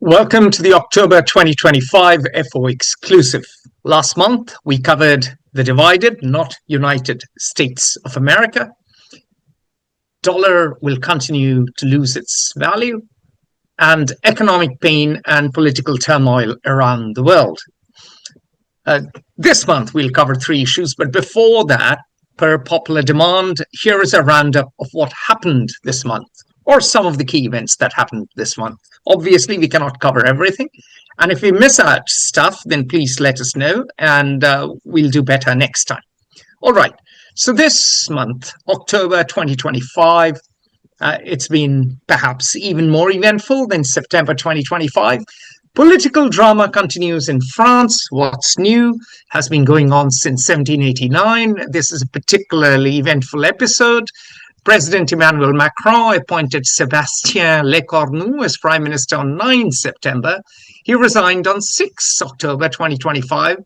Welcome to the October 2025 FO exclusive. Last month, we covered the divided, not united States of America. Dollar will continue to lose its value, and economic pain and political turmoil around the world. This month, we'll cover three issues, but before that, per popular demand, here is a roundup of what happened this month, or some of the key events that happened this month. Obviously, we cannot cover everything. And if we miss out stuff, then please let us know, and we'll do better next time. All right. So this month, October 2025, it's been perhaps even more eventful than September 2025. Political drama continues in France. What's new has been going on since 1789. This is a particularly eventful episode. President Emmanuel Macron appointed Sébastien Lecornu as Prime Minister on 9 September. He resigned on 6 October 2025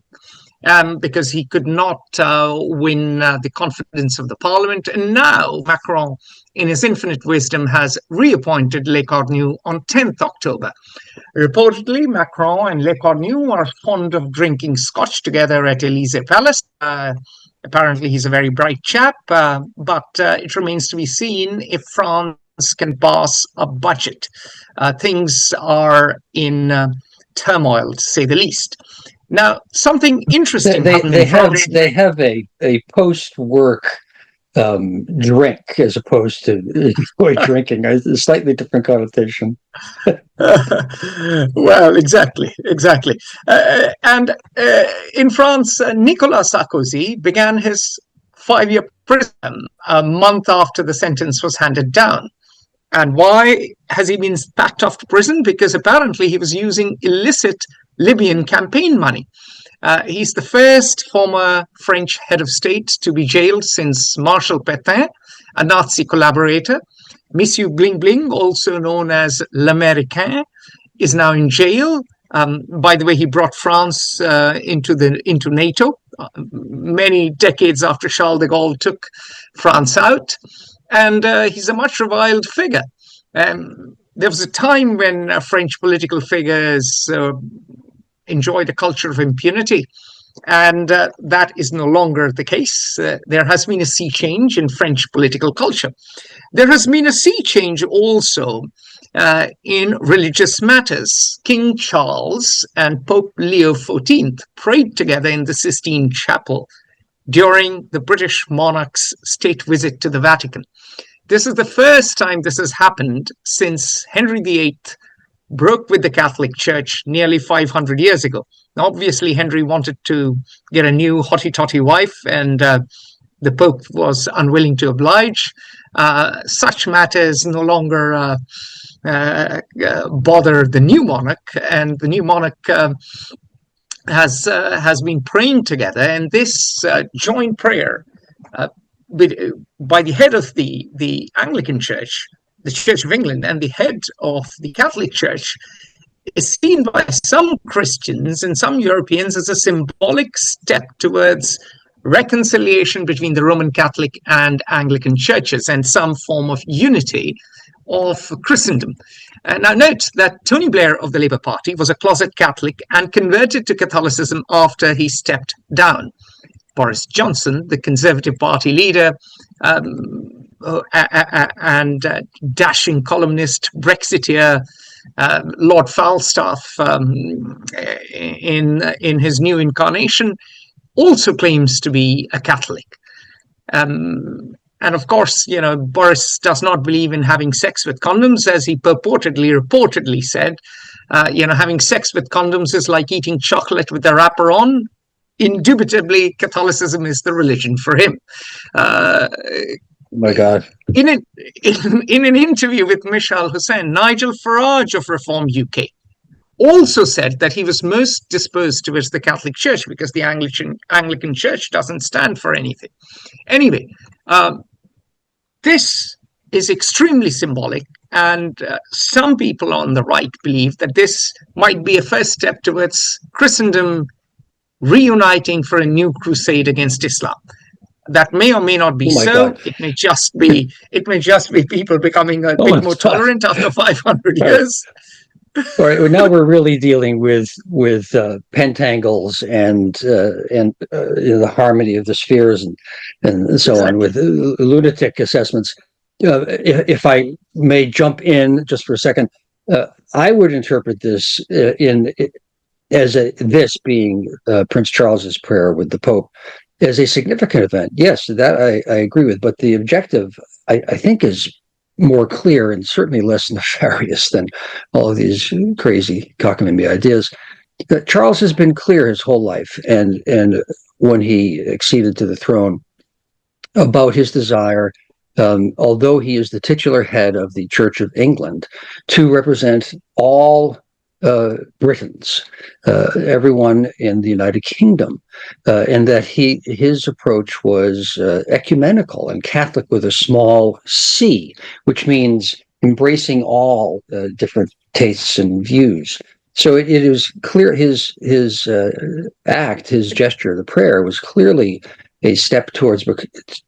because he could not win the confidence of the Parliament. And now Macron, in his infinite wisdom, has reappointed Lecornu on 10th October. Reportedly, Macron and Lecornu are fond of drinking scotch together at Élysée Palace. Apparently, he's a very bright chap, but it remains to be seen if France can pass a budget. Things are in turmoil, to say the least. Now, something interesting happened in France. They have a post-work drink as opposed to enjoy drinking. A slightly different connotation. Well, exactly. And in France, Nicolas Sarkozy began his 5-year prison a month after the sentence was handed down. And why has he been packed off to prison? Because apparently he was using illicit Libyan campaign money. He's the first former French head of state to be jailed since Marshal Pétain, a Nazi collaborator. Monsieur Bling Bling, also known as l'Américain, is now in jail. By the way, he brought France into NATO many decades after Charles de Gaulle took France out, and he's a much reviled figure. There was a time when French political figures enjoyed a culture of impunity, and that is no longer the case. There has been a sea change in French political culture. There has been a sea change also in religious matters. King Charles and Pope Leo XIV prayed together in the Sistine Chapel during the British monarch's state visit to the Vatican. This is the first time this has happened since Henry VIII broke with the Catholic Church nearly 500 years ago. Now, obviously, Henry wanted to get a new hotty-totty wife, and the Pope was unwilling to oblige. Such matters no longer bother the new monarch, and the new monarch has been praying together, and this joint prayer by the head of the Anglican Church, the Church of England, and the head of the Catholic Church is seen by some Christians and some Europeans as a symbolic step towards reconciliation between the Roman Catholic and Anglican churches and some form of unity of Christendom. Now note that Tony Blair of the Labour Party was a closet Catholic and converted to Catholicism after he stepped down. Boris Johnson, the Conservative Party leader, and dashing columnist, Brexiteer, Lord Falstaff, in his new incarnation, also claims to be a Catholic. And of course, Boris does not believe in having sex with condoms, as he reportedly said. Having sex with condoms is like eating chocolate with the wrapper on. Indubitably, Catholicism is the religion for him. Oh my God. In an interview with Michal Hussain, Nigel Farage of Reform UK also said that he was most disposed towards the Catholic Church because the Anglican Church doesn't stand for anything. Anyway, this is extremely symbolic, and some people on the right believe that this might be a first step towards Christendom reuniting for a new crusade against Islam. That may or may not be so. God. It may just be people becoming a bit more tolerant after 500 years. All right. Well, now we're really dealing with pentangles and the harmony of the spheres and so on, Exactly. with lunatic assessments. If I may jump in just for a second, I would interpret this this being Prince Charles's prayer with the Pope as a significant event. Yes, that I agree with, but the objective, I think, is more clear and certainly less nefarious than all of these crazy cockamamie ideas. Charles has been clear his whole life, and when he acceded to the throne, about his desire, although he is the titular head of the Church of England, to represent all Britons, everyone in the United Kingdom, and that his approach was ecumenical and Catholic with a small c, which means embracing all different tastes and views. So it is clear his act, his gesture, the prayer was clearly a step towards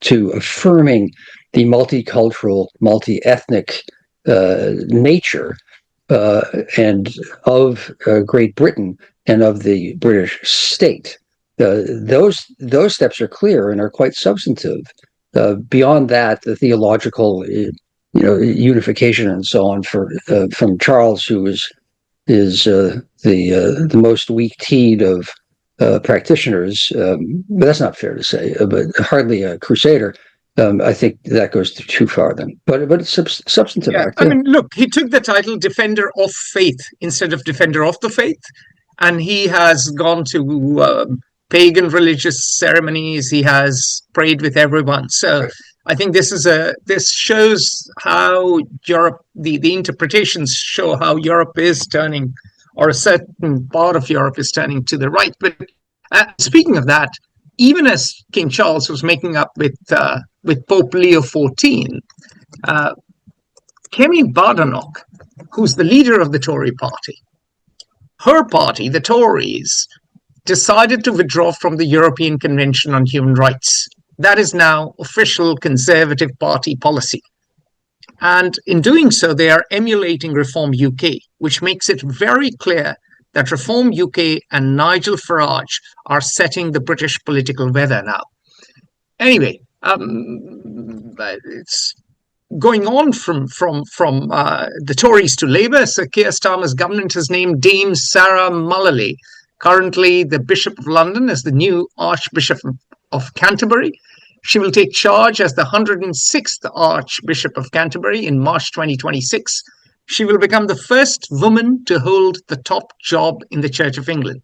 to affirming the multicultural, multi-ethnic nature and of Great Britain and of the British state. Those steps are clear and are quite substantive. Beyond that, the theological, unification and so on from Charles, who is the most weak-teed of practitioners, but that's not fair to say, but hardly a crusader. I think that goes too far then. But it's substantive Yeah, act. I Yeah. mean, look, he took the title Defender of Faith instead of Defender of the Faith, and he has gone to pagan religious ceremonies. He has prayed with everyone. So I think this shows how Europe, the interpretations show how Europe is turning, or a certain part of Europe is turning to the right. But speaking of that, even as King Charles was making up with Pope Leo XIV, Kemi Badenoch, who's the leader of the Tory party, her party, the Tories, decided to withdraw from the European Convention on Human Rights. That is now official Conservative Party policy. And in doing so, they are emulating Reform UK, which makes it very clear that Reform UK and Nigel Farage are setting the British political weather now. Anyway, it's going on from the Tories to Labour. Sir Keir Starmer's government has named Dame Sarah Mullally, currently the Bishop of London, as the new Archbishop of Canterbury. She will take charge as the 106th Archbishop of Canterbury in March 2026. She will become the first woman to hold the top job in the Church of England,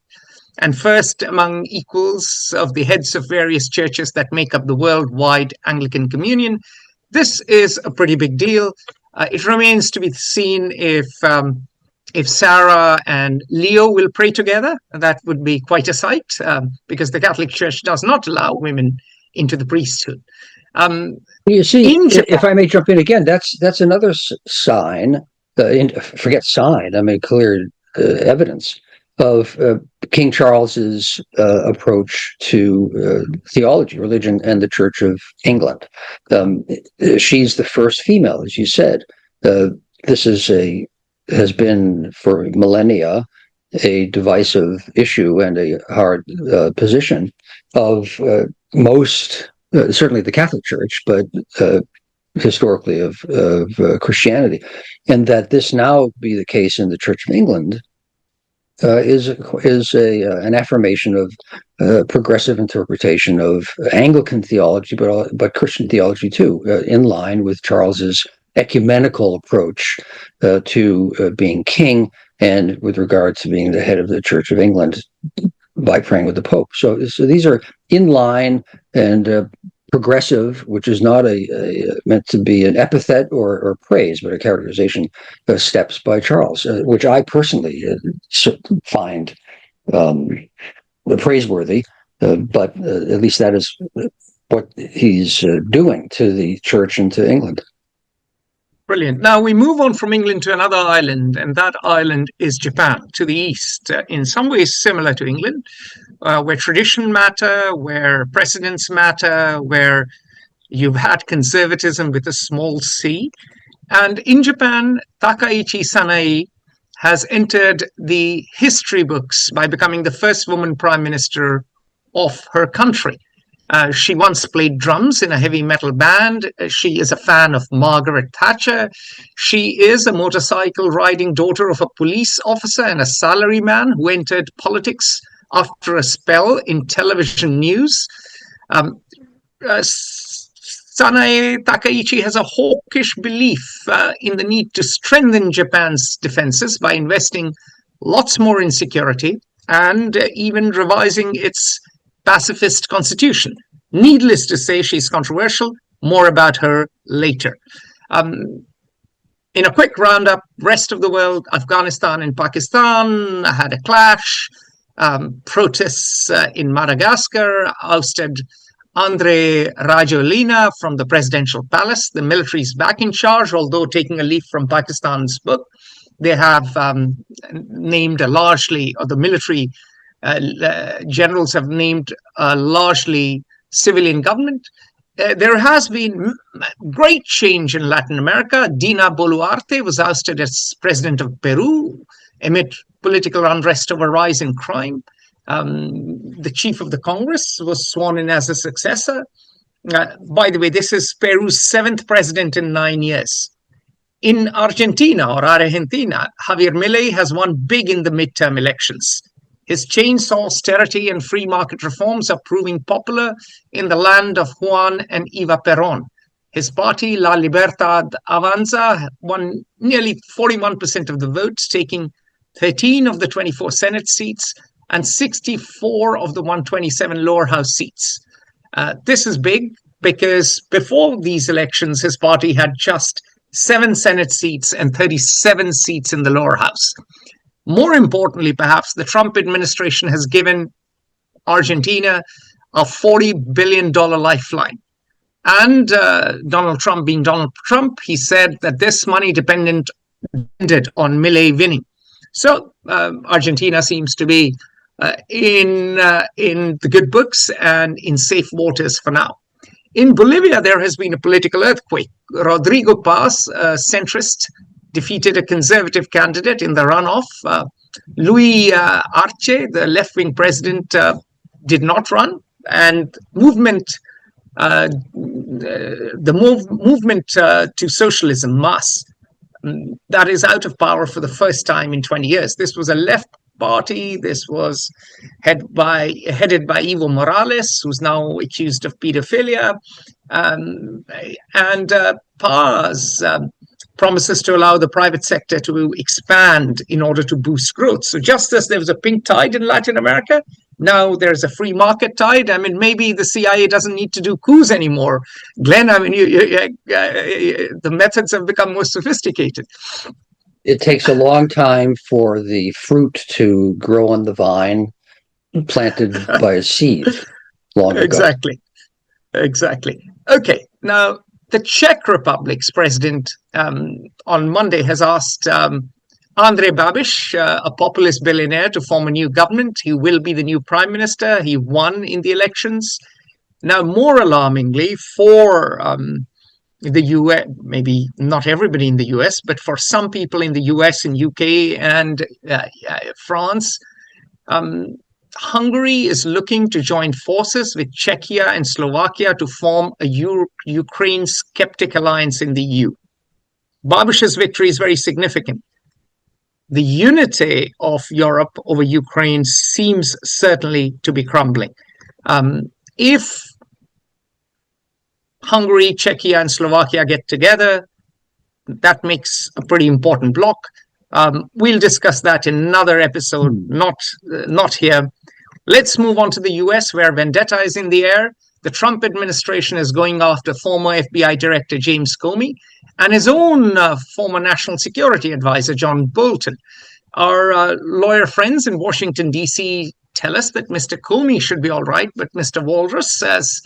and first among equals of the heads of various churches that make up the worldwide Anglican Communion. This is a pretty big deal. It remains to be seen if Sarah and Leo will pray together. That would be quite a sight, because the Catholic Church does not allow women into the priesthood. You see, if I may jump in again, that's another sign. Forget sign. I mean, clear evidence of King Charles's approach to theology, religion, and the Church of England. She's the first female, as you said. This has been for millennia a divisive issue and a hard position of most, certainly the Catholic Church, but historically of Christianity, and that this now be the case in the Church of England is an affirmation of progressive interpretation of Anglican theology, but Christian theology too, in line with Charles's ecumenical approach to being king, and with regard to being the head of the Church of England by praying with the Pope. So these are in line and progressive, which is not meant to be an epithet or praise, but a characterization steps by Charles, which I personally find praiseworthy. But at least that is what he's doing to the Church and to England. Brilliant. Now we move on from England to another island, and that island is Japan, to the east, in some ways similar to England, where tradition matter, where precedents matter, where you've had conservatism with a small c. And in Japan, Takaichi Sanae has entered the history books by becoming the first woman prime minister of her country. She once played drums in a heavy metal band. She is a fan of Margaret Thatcher. She is a motorcycle riding daughter of a police officer and a salaryman who entered politics after a spell in television news. Sanae Takichi has a hawkish belief in the need to strengthen Japan's defenses by investing lots more in security and even revising its pacifist constitution. Needless to say, she's controversial. More about her later. In a quick roundup, rest of the world, Afghanistan and Pakistan had a clash. Protests in Madagascar ousted Andre Rajoelina from the presidential palace. The military is back in charge, although taking a leaf from Pakistan's book. They have named the military generals have named a largely civilian government. There has been great change in Latin America. Dina Boluarte was ousted as president of Peru amid political unrest over rise in crime. The chief of the Congress was sworn in as a successor. By the way, this is Peru's 7th president in 9 years. In Argentina, Javier Milei has won big in the midterm elections. His chainsaw austerity and free market reforms are proving popular in the land of Juan and Eva Perón. His party, La Libertad Avanza, won nearly 41% of the votes, taking 13 of the 24 Senate seats and 64 of the 127 lower house seats. This is big because before these elections, his party had just 7 Senate seats and 37 seats in the lower house. More importantly, perhaps, the Trump administration has given Argentina a $40 billion lifeline. And Donald Trump being Donald Trump, he said that this money depended on Milei winning. So Argentina seems to be in the good books and in safe waters for now. In Bolivia, there has been a political earthquake. Rodrigo Paz, a centrist, defeated a conservative candidate in the runoff. Luis Arce, the left-wing president, did not run, and movement to socialism, MAS, that is out of power for the first time in 20 years. This was a left party. This was headed by Evo Morales, who's now accused of pedophilia, and Paz promises to allow the private sector to expand in order to boost growth. So just as there was a pink tide in Latin America, now there's a free market tide. I mean, maybe the CIA doesn't need to do coups anymore. Glenn, I mean, the methods have become more sophisticated. It takes a long time for the fruit to grow on the vine planted by a seed long ago. Exactly. Okay, now the Czech Republic's president on Monday has asked Andrej Babiš, a populist billionaire, to form a new government. He will be the new prime minister. He won in the elections. Now, more alarmingly, for the US, maybe not everybody in the US, but for some people in the US and UK and France, Hungary is looking to join forces with Czechia and Slovakia to form a Ukraine skeptic alliance in the EU. Babiš's victory is very significant. The unity of Europe over Ukraine seems certainly to be crumbling. If Hungary, Czechia, and Slovakia get together, that makes a pretty important bloc. We'll discuss that in another episode, not here. Let's move on to the US, where vendetta is in the air. The Trump administration is going after former FBI Director James Comey and his own former national security advisor, John Bolton. Our lawyer friends in Washington, D.C. tell us that Mr. Comey should be all right, but Mr. Walrus, as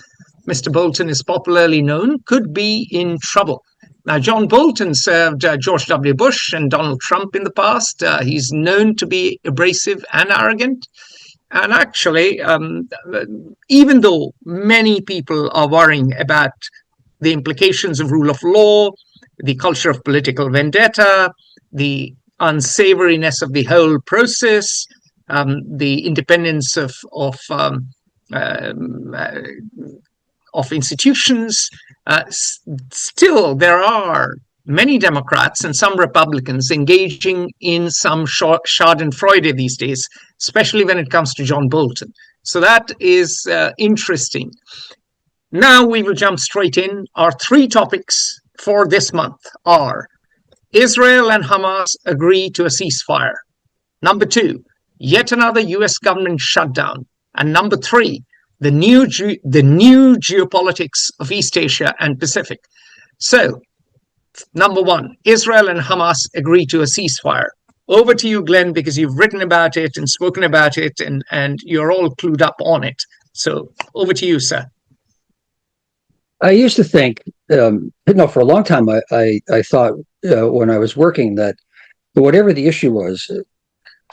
Mr. Bolton is popularly known, could be in trouble. Now, John Bolton served George W. Bush and Donald Trump in the past. He's known to be abrasive and arrogant. And actually, even though many people are worrying about the implications of rule of law, the culture of political vendetta, the unsavoriness of the whole process, the independence of institutions. Still, there are many Democrats and some Republicans engaging in some schadenfreude these days, especially when it comes to John Bolton. So that is interesting. Now we will jump straight in. Our 3 topics for this month are: Israel and Hamas agree to a ceasefire. Number 2, yet another US government shutdown. And number 3, the new geopolitics of East Asia and Pacific. So, number 1, Israel and Hamas agree to a ceasefire. Over to you, Glenn, because you've written about it and spoken about it, and you're all clued up on it. So, over to you, sir. I used to think, for a long time, I thought when I was working that whatever the issue was,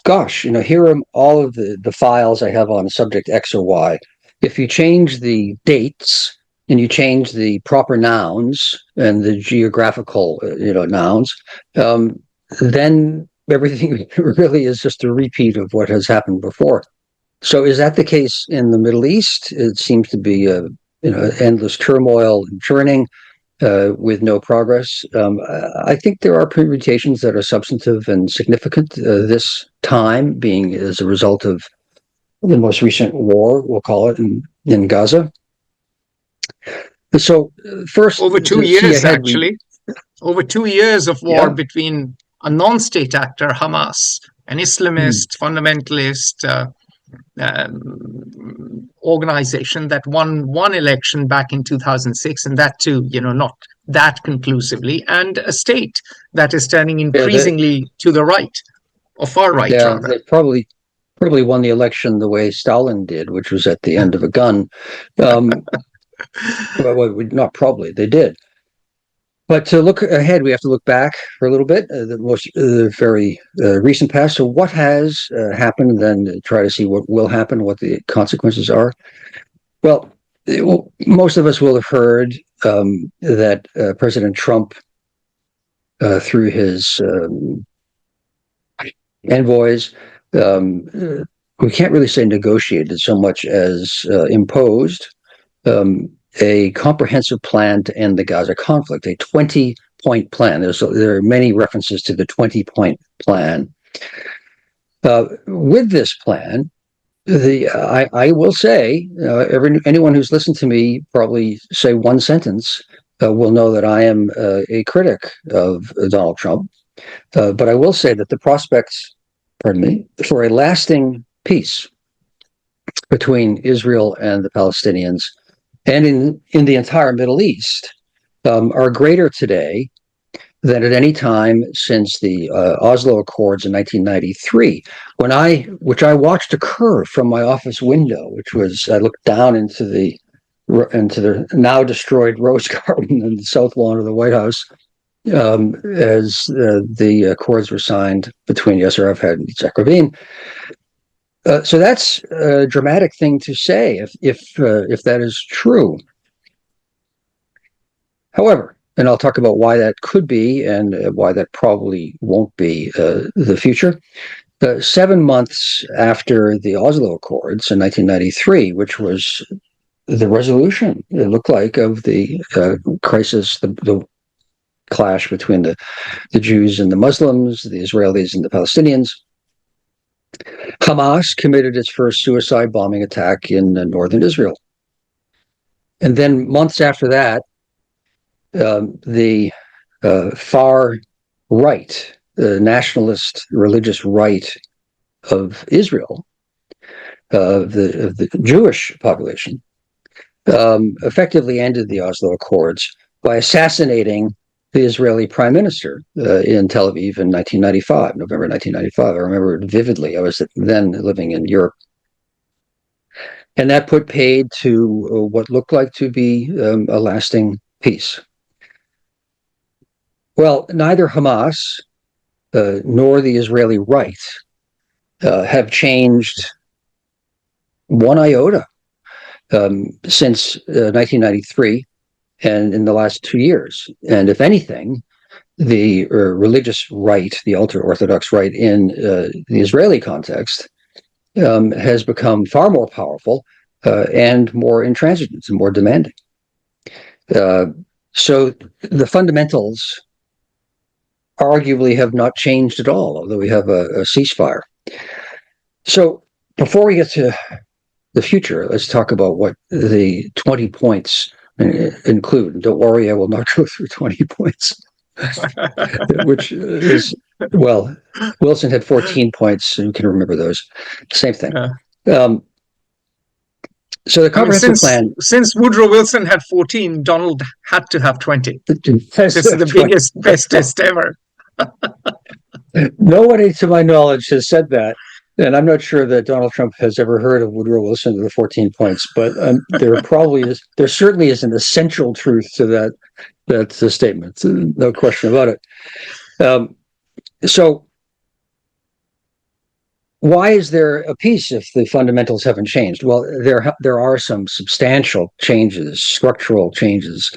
gosh, here are all of the files I have on subject X or Y. If you change the dates and you change the proper nouns and the geographical, nouns, then everything really is just a repeat of what has happened before. So is that the case in the Middle East? It seems to be endless turmoil and churning with no progress. I think there are permutations that are substantive and significant this time, being as a result of the most recent war, we'll call it, in Gaza. So first, over 2 years, actually, over 2 years of war between a non-state actor, Hamas, an Islamist, fundamentalist organization that won one election back in 2006, and that too, not that conclusively, and a state that is turning increasingly to the right, or far right, rather. They probably won the election the way Stalin did, which was at the end of a gun. Well, not probably, they did. But to look ahead, we have to look back for a little bit, the very recent past. So what has happened, then try to see what will happen, what the consequences are. Well, most of us will have heard that President Trump, through his envoys, we can't really say negotiated so much as imposed a comprehensive plan to end the Gaza conflict, a 20-point plan. There are many references to the 20-point plan. With this plan, I will say, anyone who's listened to me probably say one sentence will know that I am a critic of Donald Trump. But I will say that the prospects, for a lasting peace between Israel and the Palestinians and in the entire Middle East are greater today than at any time since the Oslo Accords in 1993, which I watched occur from my office window, I looked down into the now destroyed Rose Garden and the south lawn of the White House as the accords were signed between Yasser Arafat and Yitzhak Rabin. So that's a dramatic thing to say if that is true. However, and I'll talk about why that could be and why that probably won't be the future. 7 months after the Oslo Accords in 1993, which was the resolution, it looked like, of the crisis, the clash between the Jews and the Muslims, the Israelis and the Palestinians, Hamas committed its first suicide bombing attack in northern Israel. And then months after that, the far right, the nationalist religious right of Israel, of the Jewish population, effectively ended the Oslo Accords by assassinating the Israeli prime minister in Tel Aviv in 1995, November 1995. I remember it vividly. I was then living in Europe. And that put paid to what looked like to be a lasting peace. Well, neither Hamas nor the Israeli right have changed one iota since 1993 and in the last 2 years. And if anything, the religious right, the ultra-Orthodox right in the Israeli context, has become far more powerful and more intransigent and more demanding. So the fundamentals arguably have not changed at all, although we have a ceasefire. So before we get to the future, let's talk about what the 20 points include. Don't worry, I will not go through 20 points, which is, well, Wilson had 14 points, and you can remember those. Same thing. So the comprehensive plan. Since Woodrow Wilson had 14, Donald had to have 20. This is the biggest, bestest ever. Nobody, to my knowledge, has said that. And I'm not sure that Donald Trump has ever heard of Woodrow Wilson to the 14 points, but there certainly is an essential truth to that statement. No question about it. So why is there a peace if the fundamentals haven't changed? Well, there are some substantial changes, structural changes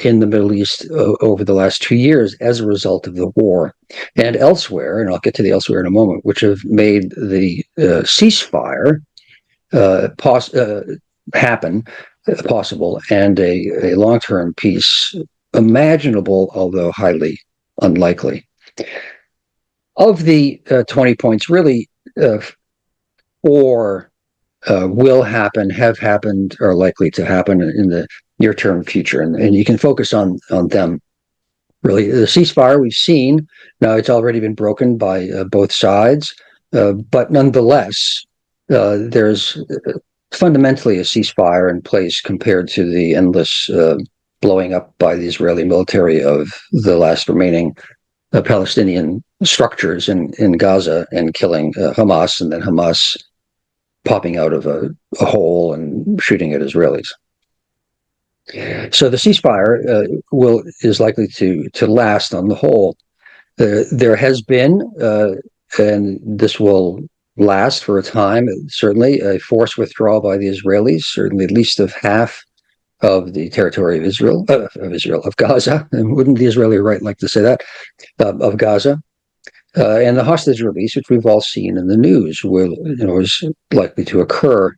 in the Middle East over the last 2 years as a result of the war and elsewhere, and I'll get to the elsewhere in a moment, which have made the ceasefire happen possible and a long-term peace imaginable, although highly unlikely. Of the 20 points, really, 4 will happen, have happened, are likely to happen in the near-term future, and you can focus on them. Really, the ceasefire we've seen, now it's already been broken by both sides, but nonetheless, there's fundamentally a ceasefire in place compared to the endless blowing up by the Israeli military of the last remaining Palestinian structures in Gaza and killing Hamas, and then Hamas popping out of a hole and shooting at Israelis. So the ceasefire is likely to last on the whole. There has been, and this will last for a time, certainly, a forced withdrawal by the Israelis, certainly at least of half of the territory of of Gaza. And wouldn't the Israeli right like to say that? Of Gaza. And the hostage release, which we've all seen in the news, is likely to occur.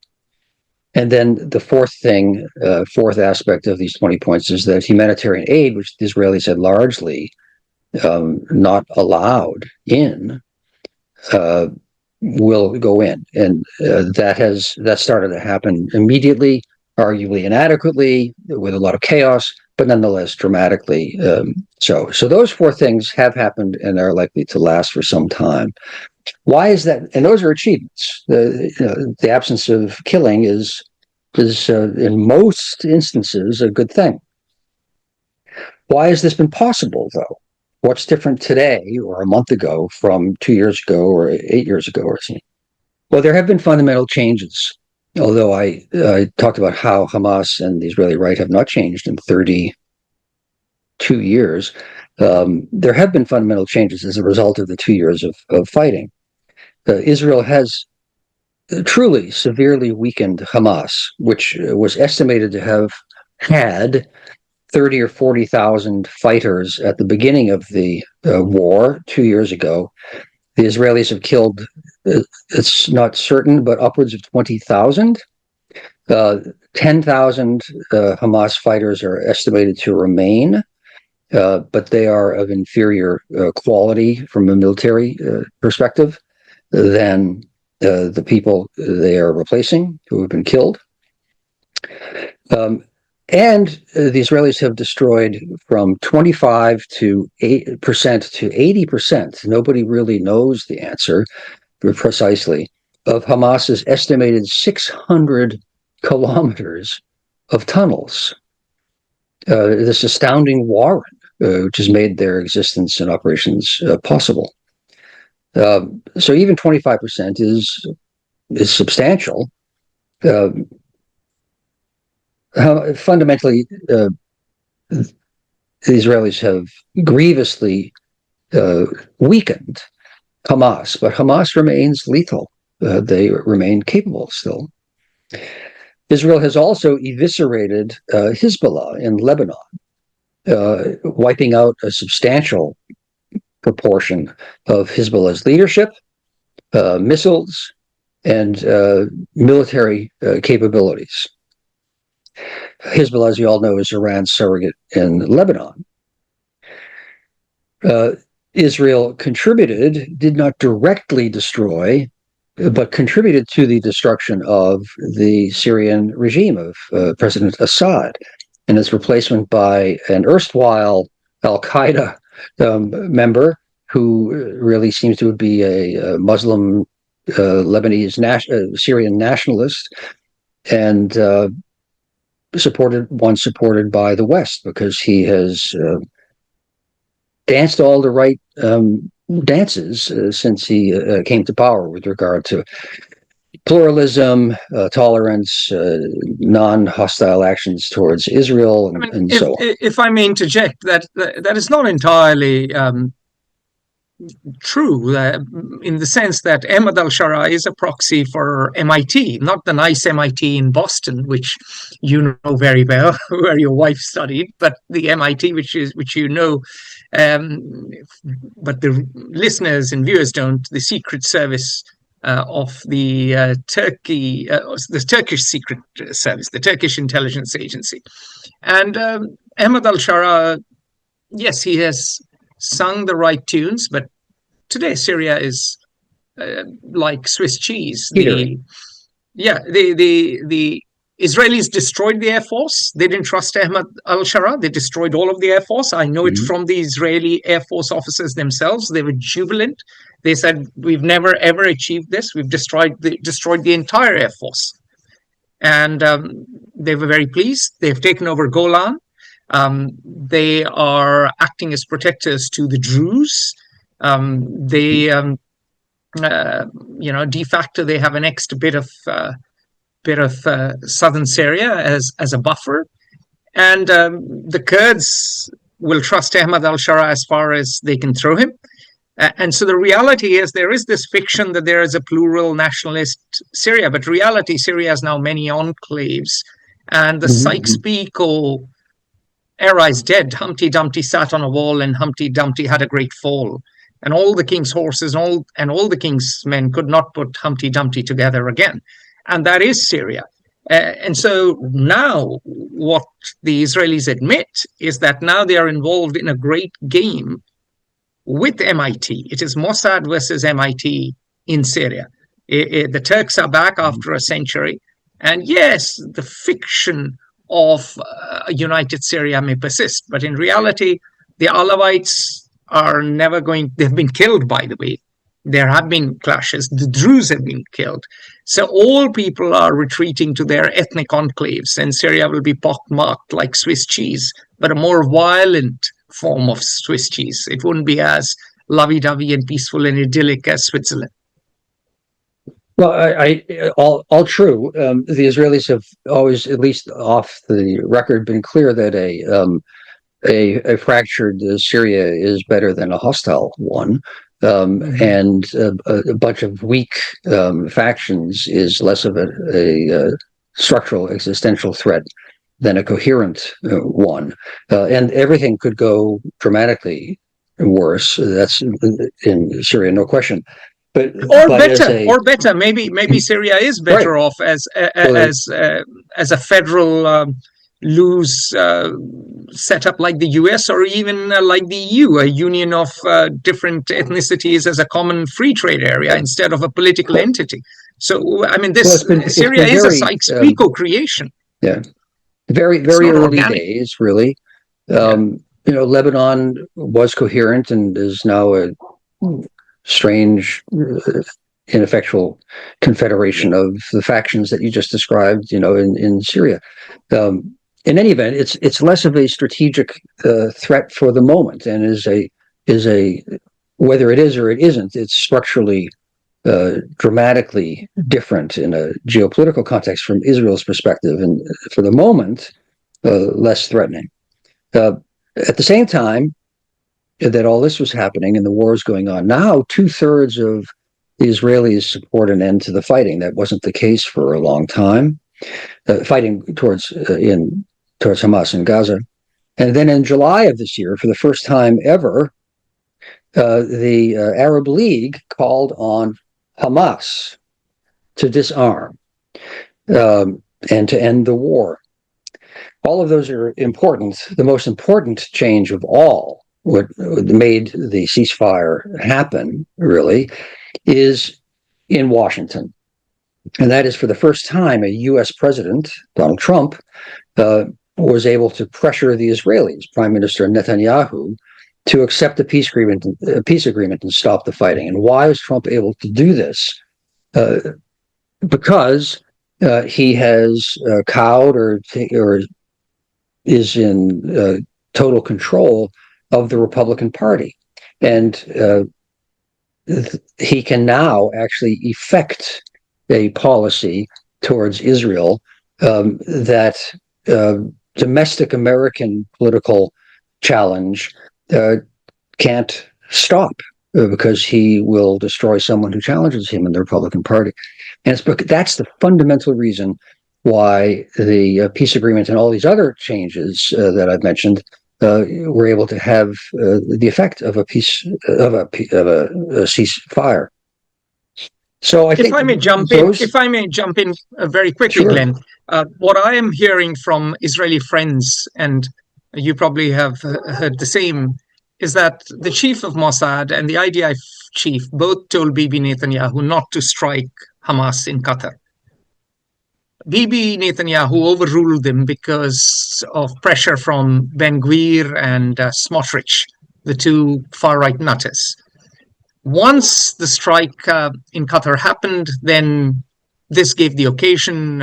And then the fourth aspect of these 20 points is that humanitarian aid, which the Israelis had largely not allowed in, will go in. And that started to happen immediately, arguably inadequately, with a lot of chaos, but nonetheless dramatically. So those 4 things have happened and are likely to last for some time. Why is that? And those are achievements. The absence of killing is in most instances a good thing. Why has this been possible, though? What's different today or a month ago from 2 years ago or 8 years ago or something? Well, there have been fundamental changes. Although I talked about how Hamas and the Israeli right have not changed in 32 years, there have been fundamental changes as a result of the 2 years of fighting. Israel has truly severely weakened Hamas, which was estimated to have had 30 or 40,000 fighters at the beginning of the war 2 years ago. The Israelis have killed, it's not certain, but upwards of 20,000. 10,000 Hamas fighters are estimated to remain, but they are of inferior quality from a military perspective than the people they are replacing who have been killed. And the Israelis have destroyed from 25% to 80%. Nobody really knows the answer precisely of Hamas's estimated 600 kilometers of tunnels. This astounding warren, which has made their existence and operations possible. So even 25% is substantial. Fundamentally, the Israelis have grievously weakened Hamas, but Hamas remains lethal. They remain capable still. Israel has also eviscerated Hezbollah in Lebanon. wiping out a substantial proportion of Hezbollah's leadership, missiles, and military capabilities. Hezbollah, as you all know, is Iran's surrogate in Lebanon. Israel did not directly destroy, but contributed to the destruction of the Syrian regime of President Assad and its replacement by an erstwhile al-Qaeda member who really seems to be a Muslim Lebanese Syrian nationalist, and supported by the West, because he has danced all the right dances since he came to power with regard to pluralism, tolerance, non-hostile actions towards Israel, and so on. If I may interject, that is not entirely true, in the sense that Ahmad al-Shara is a proxy for MIT, not the nice MIT in Boston, which you know very well, where your wife studied, but the MIT which you know, but the listeners and viewers don't. The Secret Service of the Turkish Secret Service, the Turkish intelligence agency, and Ahmad al-Shara, yes, he has sung the right tunes, but today Syria is like Swiss cheese. The Israelis destroyed the Air Force. They didn't trust Ahmad al-Shara. They destroyed all of the Air Force. I know it from the Israeli Air Force officers themselves. They were jubilant. They said, we've never, ever achieved this. We've destroyed the entire Air Force. And they were very pleased. They've taken over Golan. They are acting as protectors to the Druze. De facto, they have an extra bit of southern Syria as a buffer, and the Kurds will trust Ahmad al-Shara as far as they can throw him. And so the reality is, there is this fiction that there is a plural nationalist Syria, but reality, Syria has now many enclaves, and the Sykes-Picot era is dead. Humpty Dumpty sat on a wall, and Humpty Dumpty had a great fall. And all the king's horses and all the king's men could not put Humpty Dumpty together again. And that is Syria. And so now what the Israelis admit is that now they are involved in a great game with MIT. It is Mossad versus MIT in Syria. The Turks are back after a century. And yes, the fiction of a united Syria may persist, but in reality, the Alawites are never going. They've been killed, by the way. There have been clashes. The Druze have been killed. So all people are retreating to their ethnic enclaves, and Syria will be pockmarked like Swiss cheese, but a more violent form of Swiss cheese. It wouldn't be as lovey-dovey and peaceful and idyllic as Switzerland. Well, all true. The Israelis have always, at least off the record, been clear that a fractured Syria is better than a hostile one, and a bunch of weak factions is less of a structural existential threat than a coherent one, and everything could go dramatically worse. That's in Syria, no question. Or better. Maybe Syria is better off as a federal loose setup like the US, or even like the EU, a union of different ethnicities as a common free trade area instead of a political entity. So, I mean, Syria is a Sykes-Picot creation. Yeah, very early days, really. Lebanon was coherent and is now a strange, ineffectual confederation of the factions that you just described, in Syria. In any event, it's less of a strategic threat for the moment, and is a whether it is or it isn't, it's structurally dramatically different in a geopolitical context from Israel's perspective, and for the moment, less threatening. At the same time that all this was happening and the war is going on, now 2/3 of the Israelis support an end to the fighting. That wasn't the case for a long time. Fighting towards Hamas in Gaza. And then in July of this year, for the first time ever, the Arab League called on Hamas to disarm and to end the war. All of those are important. The most important change of all, what made the ceasefire happen, really, is in Washington. And that is, for the first time, a U.S. president, Donald Trump, was able to pressure the Israelis, Prime Minister Netanyahu, to accept a peace agreement and stop the fighting. And why was Trump able to do this? Because he has cowed or is in total control of the Republican Party, and he can now actually effect a policy towards Israel that domestic American political challenge can't stop, because he will destroy someone who challenges him in the Republican Party. And that's the fundamental reason why the peace agreement and all these other changes that I've mentioned were able to have the effect of a ceasefire. So if I may jump in very quickly, sure. Glenn, what I am hearing from Israeli friends, and you probably have heard the same, is that the chief of Mossad and the IDF chief both told Bibi Netanyahu not to strike Hamas in Qatar. Bibi Netanyahu overruled them because of pressure from Ben Gvir and Smotrich, the two far-right nutters. Once the strike in Qatar happened, then this gave the occasion.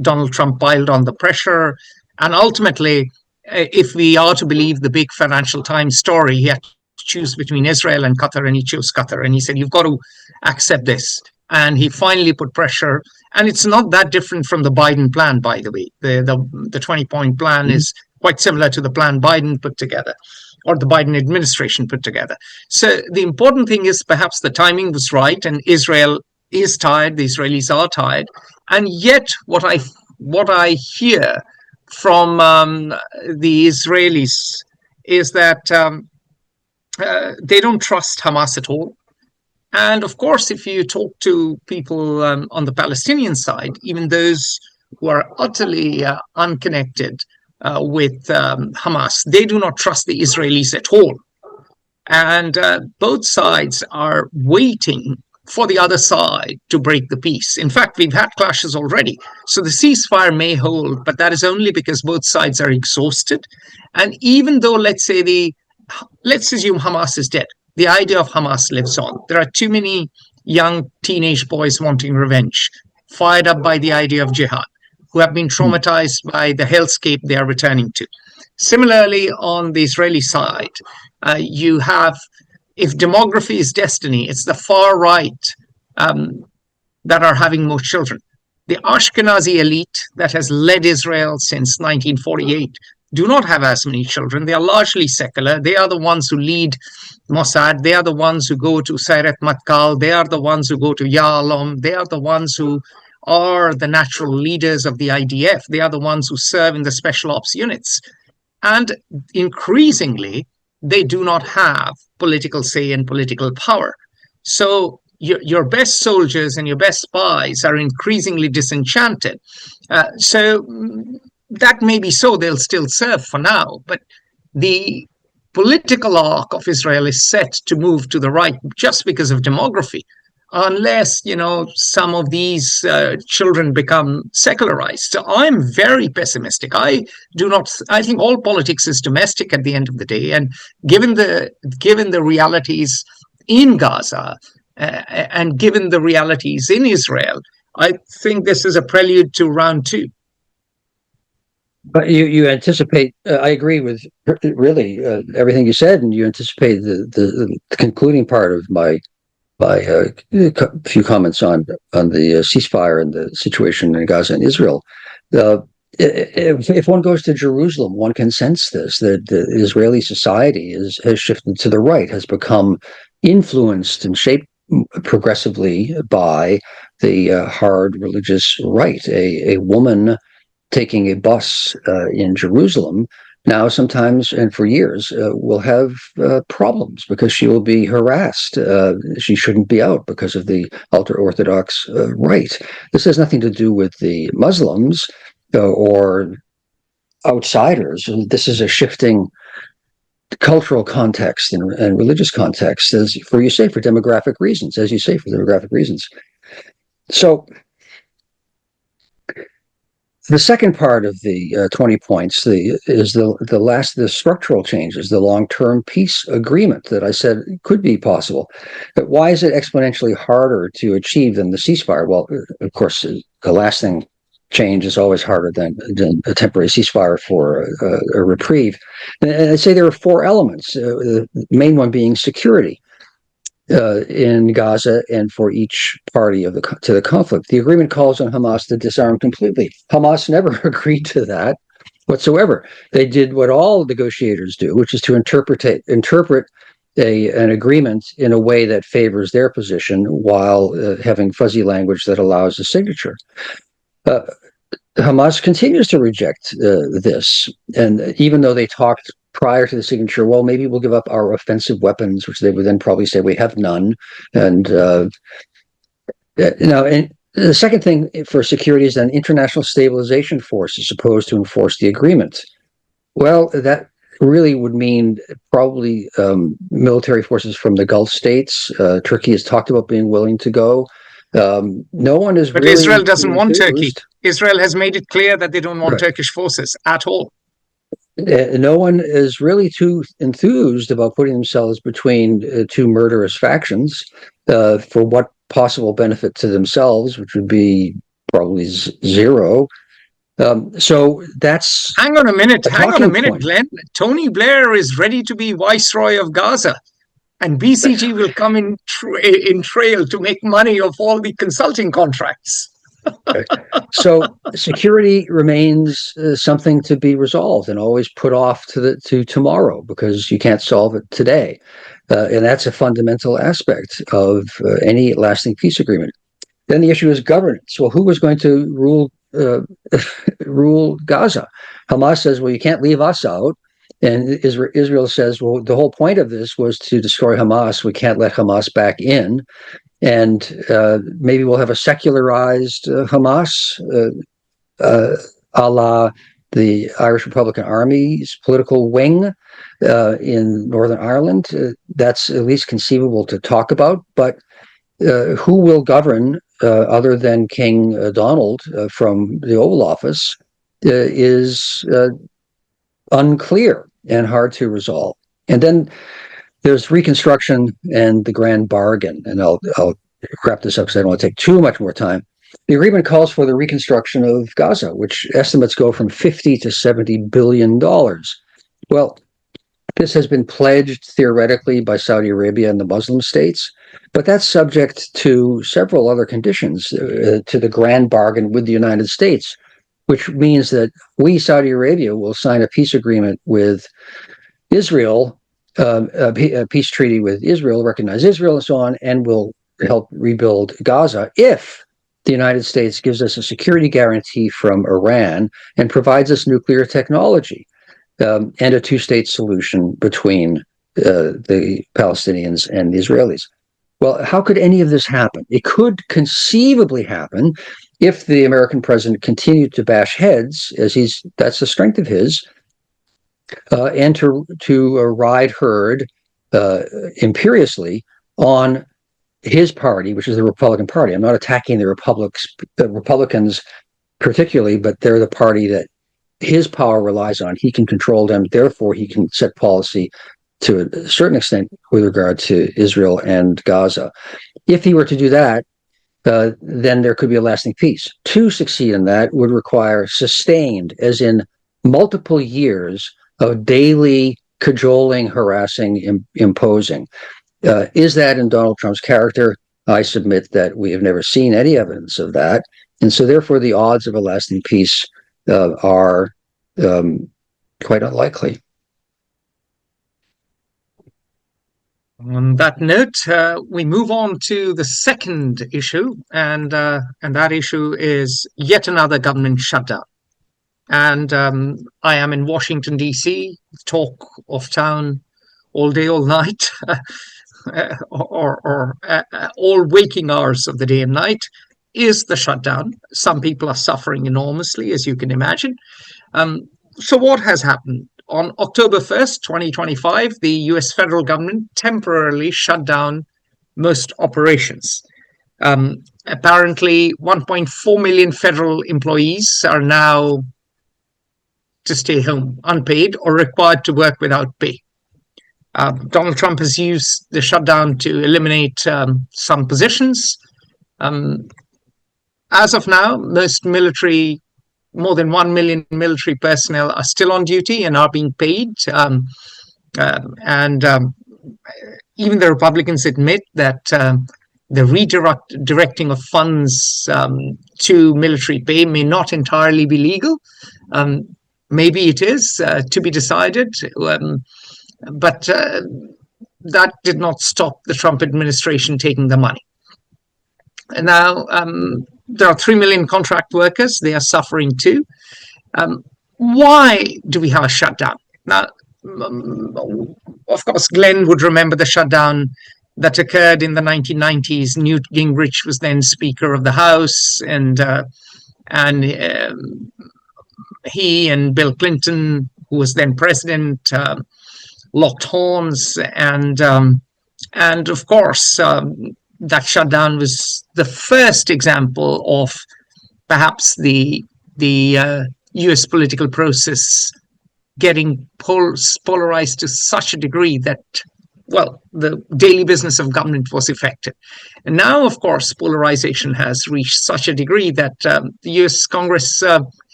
Donald Trump piled on the pressure. And ultimately, if we are to believe the big Financial Times story, he had to choose between Israel and Qatar, and he chose Qatar. And he said, you've got to accept this. And he finally put pressure. And it's not that different from the Biden plan, by the way. The 20-point plan is quite similar to the plan Biden put together, or the Biden administration put together. So the important thing is perhaps the timing was right, and Israel is tired, the Israelis are tired. And yet what I hear from the Israelis is that they don't trust Hamas at all. And of course, if you talk to people on the Palestinian side, even those who are utterly unconnected with Hamas, they do not trust the Israelis at all. And both sides are waiting for the other side to break the peace. In fact, we've had clashes already. So the ceasefire may hold, but that is only because both sides are exhausted. And even though, let's assume Hamas is dead, the idea of Hamas lives on. There are too many young teenage boys wanting revenge, fired up by the idea of jihad, who have been traumatized by the hellscape they are returning to. Similarly, on the Israeli side, you have, if demography is destiny, it's the far right that are having more children. The Ashkenazi elite that has led Israel since 1948 do not have as many children. They are largely secular. They are the ones who lead Mossad. They are the ones who go to Sayeret Matkal. They are the ones who go to Ya'alom. They are the ones who are the natural leaders of the IDF. They are the ones who serve in the special ops units. And increasingly, they do not have political say and political power. So your best soldiers and your best spies are increasingly disenchanted. So that may be so, they'll still serve for now, but the political arc of Israel is set to move to the right just because of demography, unless, some of these children become secularized. So I'm very pessimistic. I think all politics is domestic at the end of the day. And given the realities in Gaza and given the realities in Israel, I think this is a prelude to round two. But you anticipate, I agree with really everything you said, and you anticipate the concluding part of my few comments on the ceasefire and the situation in Gaza and Israel. If one goes to Jerusalem, one can sense this, that the Israeli society has shifted to the right, has become influenced and shaped progressively by the hard religious right. A woman taking a bus in Jerusalem now sometimes and for years will have problems because she will be harassed. She shouldn't be out because of the ultra-Orthodox right. This has nothing to do with the Muslims or outsiders. This is a shifting cultural context and religious context, as for demographic reasons, as you say, for demographic reasons. So the second part of the 20 points is the structural changes, the long-term peace agreement that I said could be possible. But why is it exponentially harder to achieve than the ceasefire? Well, of course, the lasting change is always harder than a temporary ceasefire for a reprieve. And I'd say there are four elements, the main one being security. In Gaza and for each party to the conflict. The agreement calls on Hamas to disarm completely. Hamas never agreed to that whatsoever. They did what all negotiators do, which is to interpret an agreement in a way that favors their position while having fuzzy language that allows a signature. Hamas continues to reject this, and even though they talked prior to the signature, well, maybe we'll give up our offensive weapons, which they would then probably say we have none. And and the second thing for security is an international stabilization force is supposed to enforce the agreement. Well, that really would mean probably military forces from the Gulf states. Turkey has talked about being willing to go. No one is but really Israel doesn't want Turkey. enthused. Israel has made it clear that they don't want Right. Turkish forces at all. No one is really too enthused about putting themselves between two murderous factions for what possible benefit to themselves, which would be probably zero. So that's Hang on a minute, point. Glenn. Tony Blair is ready to be Viceroy of Gaza, and BCG will come in trail to make money of all the consulting contracts. So security remains something to be resolved and always put off to tomorrow because you can't solve it today, and that's a fundamental aspect of any lasting peace agreement. Then the issue is governance. Well, who was going to rule Gaza? Hamas says, well, you can't leave us out. And Israel says, well, the whole point of this was to destroy Hamas. We can't let Hamas back in. And maybe we'll have a secularized Hamas, a la the Irish Republican Army's political wing in Northern Ireland. That's at least conceivable to talk about. But who will govern other than King Donald from the Oval Office is unclear and hard to resolve. And then there's reconstruction and the grand bargain, and I'll wrap this up because I don't want to take too much more time. The agreement calls for the reconstruction of Gaza, which estimates go from $50 to $70 billion. Well, this has been pledged theoretically by Saudi Arabia and the Muslim states, but that's subject to several other conditions to the grand bargain with the United States, which means that we, Saudi Arabia, will sign a peace agreement with Israel, a peace treaty with Israel, recognize Israel and so on, and will help rebuild Gaza if the United States gives us a security guarantee from Iran and provides us nuclear technology and a two-state solution between the Palestinians and the Israelis. Well, how could any of this happen? It could conceivably happen if the American president continued to bash heads, as that's the strength of his, and to ride herd imperiously on his party, which is the Republican Party. I'm not attacking the Republicans particularly, but they're the party that his power relies on. He can control them. Therefore, he can set policy to a certain extent with regard to Israel and Gaza. If he were to do that, then there could be a lasting peace. To succeed in that would require sustained, as in multiple years of daily cajoling, harassing, imposing. Is that in Donald Trump's character? I submit that we have never seen any evidence of that. And so therefore the odds of a lasting peace are quite unlikely. On that note, we move on to the second issue, and that issue is yet another government shutdown. and I am in Washington, D.C., talk of town all day, all night, or all waking hours of the day and night, is the shutdown. Some people are suffering enormously, as you can imagine. So what has happened? On October 1st, 2025, the US federal government temporarily shut down most operations. Apparently, 1.4 million federal employees are now to stay home unpaid or required to work without pay. Donald Trump has used the shutdown to eliminate some positions. As of now, most military, more than 1 million military personnel are still on duty and are being paid. And even the Republicans admit that the redirecting of funds to military pay may not entirely be legal. Maybe it is to be decided, but that did not stop the Trump administration taking the money. And now there are 3 million contract workers. They are suffering too. Why do we have a shutdown? Now, of course, Glenn would remember the shutdown that occurred in the 1990s. Newt Gingrich was then Speaker of the House, and he and Bill Clinton, who was then president, locked horns, and of course that shutdown was the first example of perhaps the U.S. political process getting polarized to such a degree that, well, the daily business of government was affected. And now, of course, polarization has reached such a degree that the U.S. Congress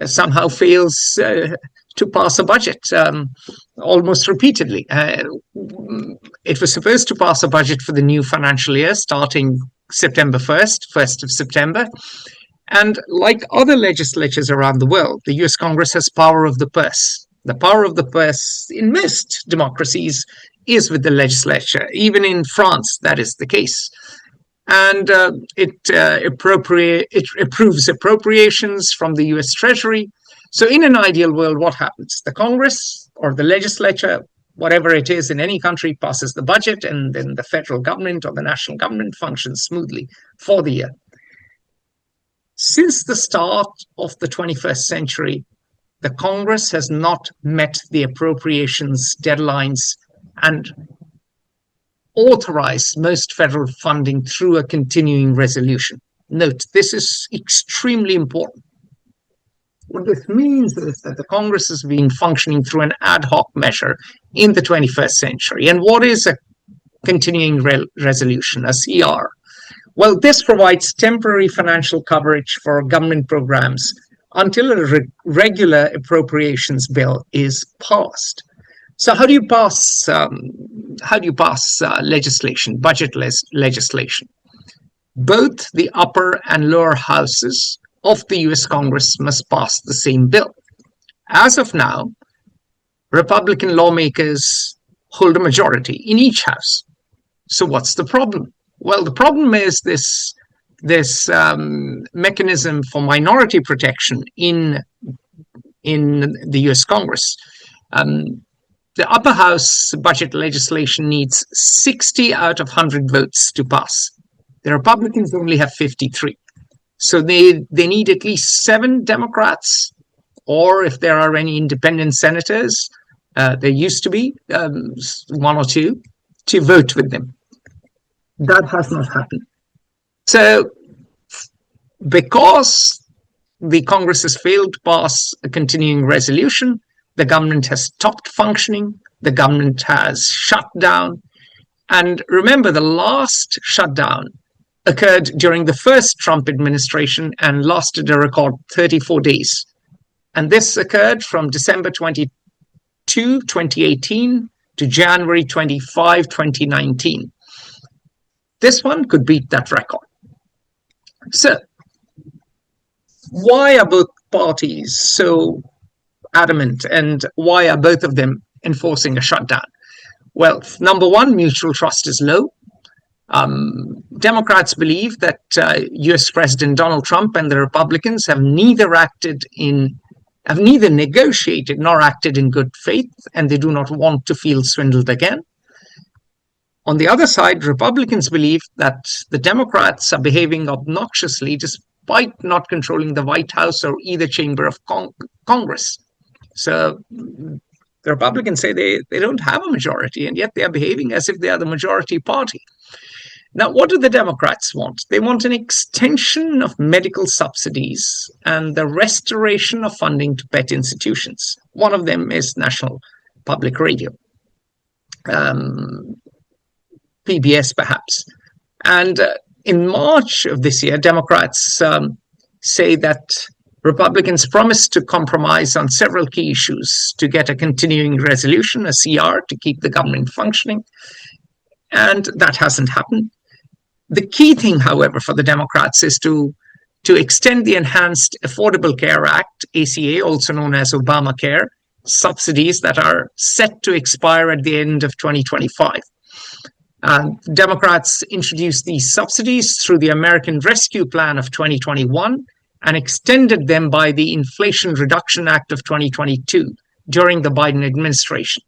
somehow fails to pass a budget almost repeatedly. It was supposed to pass a budget for the new financial year starting September 1st of September. And like other legislatures around the world, the US Congress has power of the purse. The power of the purse in most democracies is with the legislature. Even in France, that is the case. And it approves appropriations from the US Treasury. So in an ideal world, what happens? The Congress or the legislature, whatever it is in any country, passes the budget, and then the federal government or the national government functions smoothly for the year. Since the start of the 21st century, the Congress has not met the appropriations deadlines and authorized most federal funding through a continuing resolution. Note, this is extremely important. What this means is that the Congress has been functioning through an ad hoc measure in the 21st century. And what is a continuing resolution, a CR? Well, this provides temporary financial coverage for government programs until a regular appropriations bill is passed. So how do you pass legislation, budget legislation? Both the upper and lower houses of the US Congress must pass the same bill. As of now, Republican lawmakers hold a majority in each house. So what's the problem? Well, the problem is this mechanism for minority protection in the US Congress. The upper house budget legislation needs 60 out of 100 votes to pass. The Republicans only have 53. So they need at least 7 Democrats, or if there are any independent senators, there used to be 1 or 2, to vote with them. That has not happened. So because the Congress has failed to pass a continuing resolution, the government has stopped functioning, the government has shut down. And remember, the last shutdown occurred during the first Trump administration and lasted a record 34 days. And this occurred from December 22, 2018 to January 25, 2019. This one could beat that record. So, why are both parties so adamant, and why are both of them enforcing a shutdown? Well, number one, mutual trust is low. Democrats believe that US President Donald Trump and the Republicans have neither acted in have neither negotiated nor acted in good faith, and they do not want to feel swindled again. On the other side, Republicans believe that the Democrats are behaving obnoxiously despite not controlling the White House or either chamber of Congress. So the Republicans say they don't have a majority, and yet they are behaving as if they are the majority party. Now, what do the Democrats want? They want an extension of medical subsidies and the restoration of funding to pet institutions. One of them is National Public Radio, PBS perhaps. And in March of this year, Democrats say that Republicans promised to compromise on several key issues to get a continuing resolution, a CR, to keep the government functioning. And that hasn't happened. The key thing, however, for the Democrats is to extend the Enhanced Affordable Care Act, ACA, also known as Obamacare, subsidies that are set to expire at the end of 2025. Democrats introduced these subsidies through the American Rescue Plan of 2021 and extended them by the Inflation Reduction Act of 2022 during the Biden administration.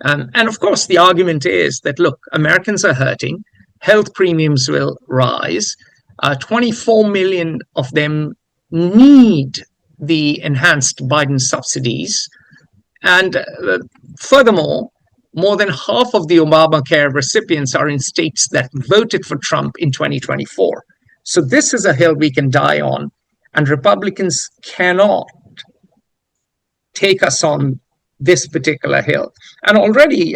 And of course, the argument is that, look, Americans are hurting. Health premiums will rise. 24 million of them need the enhanced Biden subsidies. And furthermore, more than half of the Obamacare recipients are in states that voted for Trump in 2024. So this is a hill we can die on, and Republicans cannot take us on this particular hill. And already,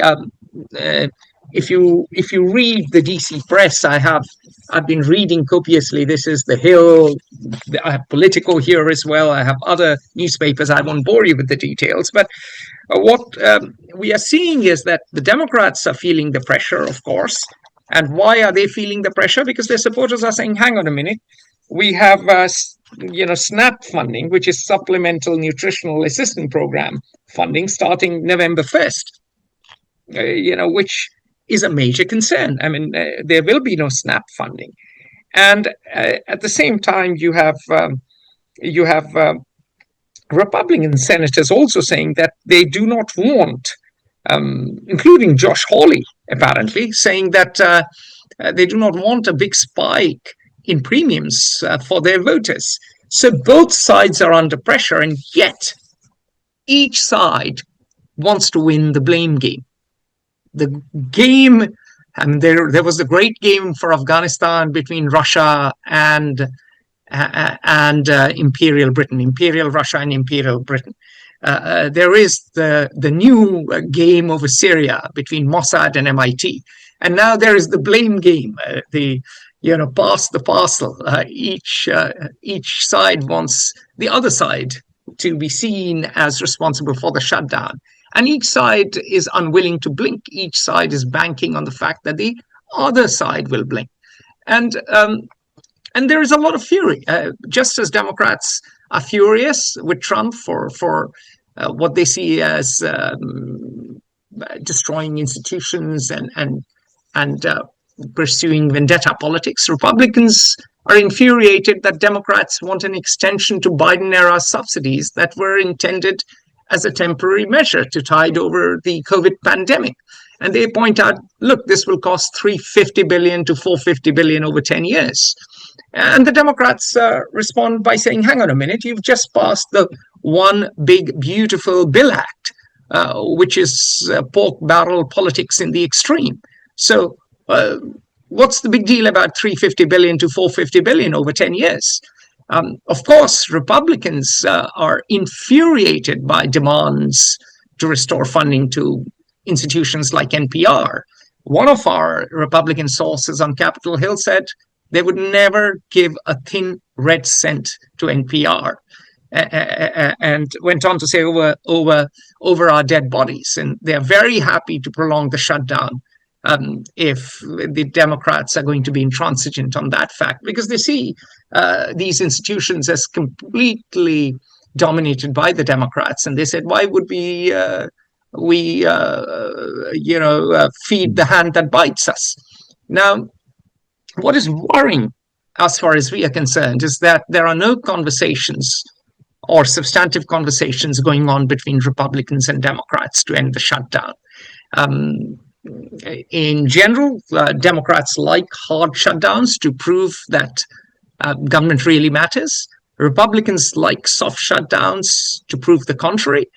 if you read the DC press, I've been reading copiously. This is the Hill. I have Politico here as well. I have other newspapers. I won't bore you with the details, but what we are seeing is that the Democrats are feeling the pressure, of course. And why are they feeling the pressure? Because their supporters are saying, "Hang on a minute, we have SNAP funding, which is Supplemental Nutritional Assistance Program funding, starting November 1st. Which is a major concern. I mean, there will be no SNAP funding, and at the same time, you have Republican senators also saying that they do not want, including Josh Hawley, apparently, saying that they do not want a big spike in premiums for their voters. So both sides are under pressure, and yet each side wants to win the blame game. The game, and there was a great game for Afghanistan between Russia and Imperial Britain, Imperial Russia and Imperial Britain. There is the new game over Syria between Mossad and MIT, and now there is the blame game. Pass the parcel. Each side wants the other side to be seen as responsible for the shutdown. And each side is unwilling to blink. Each side is banking on the fact that the other side will blink. And there is a lot of fury. Just as Democrats are furious with Trump for what they see as destroying institutions and pursuing vendetta politics, Republicans are infuriated that Democrats want an extension to Biden-era subsidies that were intended as a temporary measure to tide over the COVID pandemic. And they point out, look, this will cost $350 billion to $450 billion over 10 years. And the Democrats respond by saying, hang on a minute, you've just passed the One Big Beautiful Bill Act, which is pork barrel politics in the extreme. So what's the big deal about $350 billion to $450 billion over 10 years? Of course, Republicans are infuriated by demands to restore funding to institutions like NPR. One of our Republican sources on Capitol Hill said they would never give a thin red cent to NPR, and went on to say over our dead bodies. And they're very happy to prolong the shutdown if the Democrats are going to be intransigent on that fact, because they see these institutions as completely dominated by the Democrats. And they said, why would we feed the hand that bites us? Now, what is worrying, as far as we are concerned, is that there are no conversations or substantive conversations going on between Republicans and Democrats to end the shutdown. In general, Democrats like hard shutdowns to prove that government really matters. Republicans like soft shutdowns to prove the contrary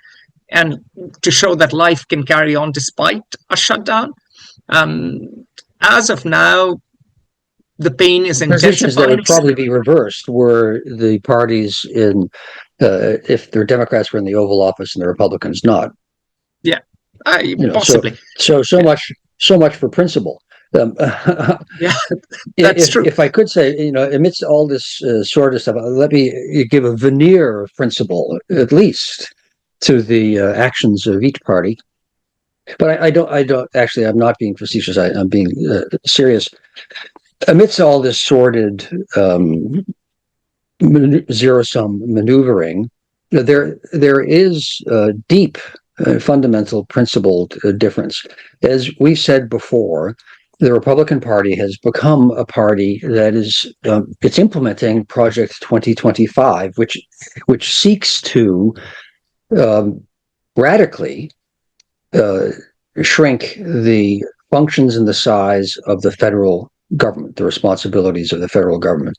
and to show that life can carry on despite a shutdown. As of now, the pain is intensifying. Positions that would probably be reversed were the parties in, if the Democrats were in the Oval Office and the Republicans not. Yeah, possibly. So much for principle. Yeah, that's true. If I could say, amidst all this sort of stuff, let me give a veneer of principle, at least, to the actions of each party. But I don't actually. I'm not being facetious. I'm being serious. Amidst all this sordid zero-sum maneuvering, there is deep, fundamental, principled difference. As we said before, the Republican Party has become a party that is it's implementing Project 2025, which seeks to radically shrink the functions and the size of the federal government, the responsibilities of the federal government.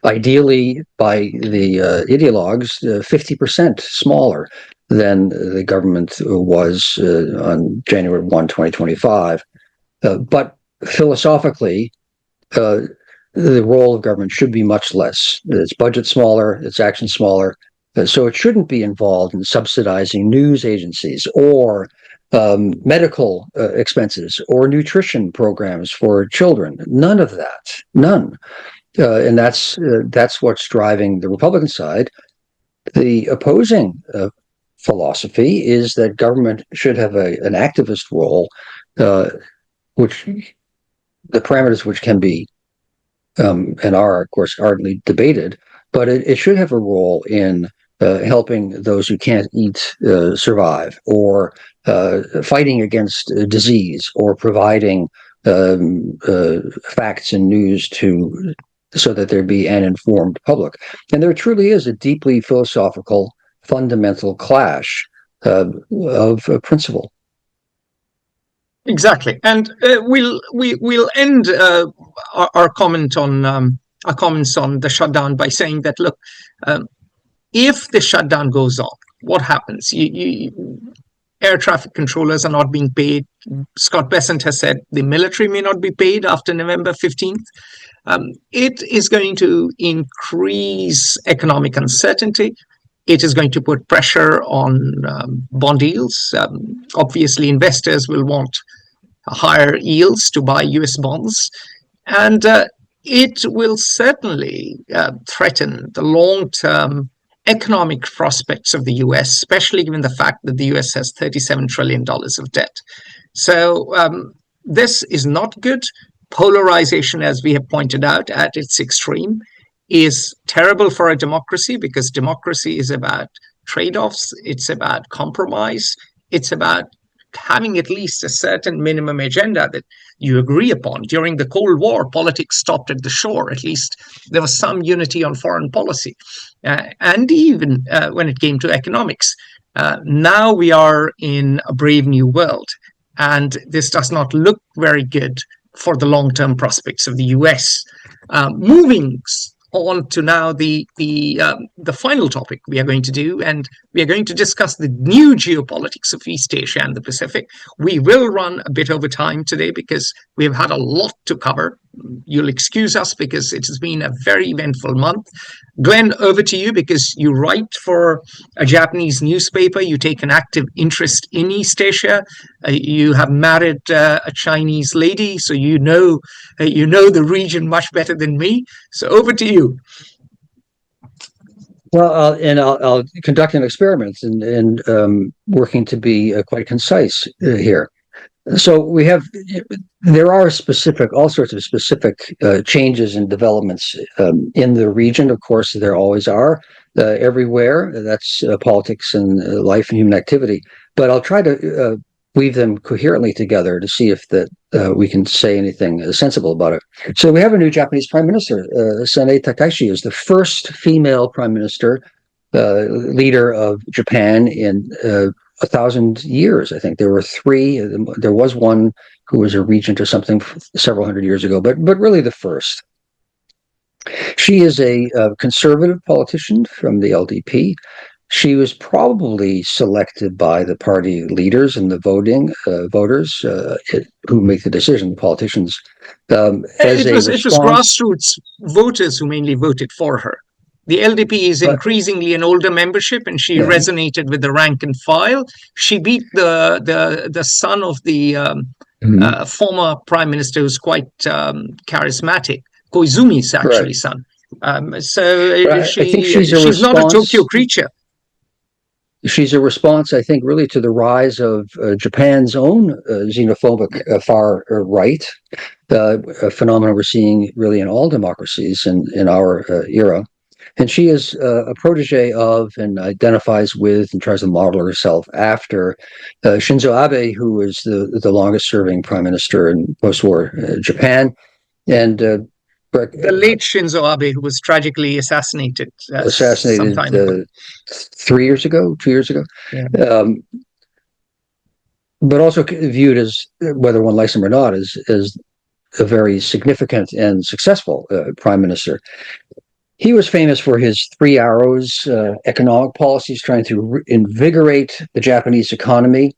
Ideally, by the ideologues, 50% smaller than the government was on January 1, 2025. But philosophically, the role of government should be much less. Its budget smaller, its action smaller. So it shouldn't be involved in subsidizing news agencies or medical expenses or nutrition programs for children. None of that. None. And that's what's driving the Republican side. The opposing philosophy is that government should have an activist role, which the parameters which can be and are, of course, ardently debated, but it should have a role in helping those who can't eat survive, or fighting against disease, or providing facts and news so that there be an informed public. And there truly is a deeply philosophical, fundamental clash of principle. Exactly, and we'll end our comments on the shutdown by saying that, look, if the shutdown goes on, what happens? Air traffic controllers are not being paid. Scott Bessent has said the military may not be paid after November 15th. It is going to increase economic uncertainty. It is going to put pressure on bond yields. Obviously, investors will want higher yields to buy US bonds. And it will certainly threaten the long-term economic prospects of the US, especially given the fact that the US has $37 trillion of debt. So this is not good. Polarization, as we have pointed out, at its extreme, is terrible for a democracy, because democracy is about trade-offs, it's about compromise, it's about having at least a certain minimum agenda that you agree upon. During the Cold War, politics stopped at the shore. At least there was some unity on foreign policy. And even when it came to economics. Now we are in a brave new world, and this does not look very good for the long-term prospects of the US. Moving on to now the final topic we are going to do, and we are going to discuss the new geopolitics of East Asia and the Pacific. We will run a bit over time today because we have had a lot to cover. You'll excuse us because it has been a very eventful month. Glenn, over to you, because you write for a Japanese newspaper. You take an active interest in East Asia. You have married a Chinese lady, so you know the region much better than me. So over to you. Well, I'll conduct an experiment and working to be quite concise here. So there are all sorts of specific changes and developments in the region. Of course, there always are everywhere. That's politics and life and human activity. But I'll try to weave them coherently together to see if we can say anything sensible about it. So we have a new Japanese prime minister. Sanae Takichi is the first female prime minister leader of Japan in 1,000 years. I think there were three. There was one who was a regent or something several hundred years ago, but really the first. She is a conservative politician from the LDP. She was probably selected by the party leaders and the voters who make the decision, the politicians. It was grassroots voters who mainly voted for her. The LDP is increasingly an older membership, and she resonated with the rank and file. She beat the son of the former prime minister, who's quite charismatic. Koizumi's actually son. She's not a Tokyo creature. She's a response, I think, really to the rise of Japan's own xenophobic far right, a phenomenon we're seeing really in all democracies in our era. And she is a protege of and identifies with and tries to model herself after Shinzo Abe, who was the longest-serving prime minister in post-war Japan. And the late Shinzo Abe, who was tragically assassinated some time ago. 2 years ago. Yeah. But also viewed as, whether one likes him or not, as a very significant and successful prime minister. He was famous for his three arrows economic policies, trying to invigorate the Japanese economy.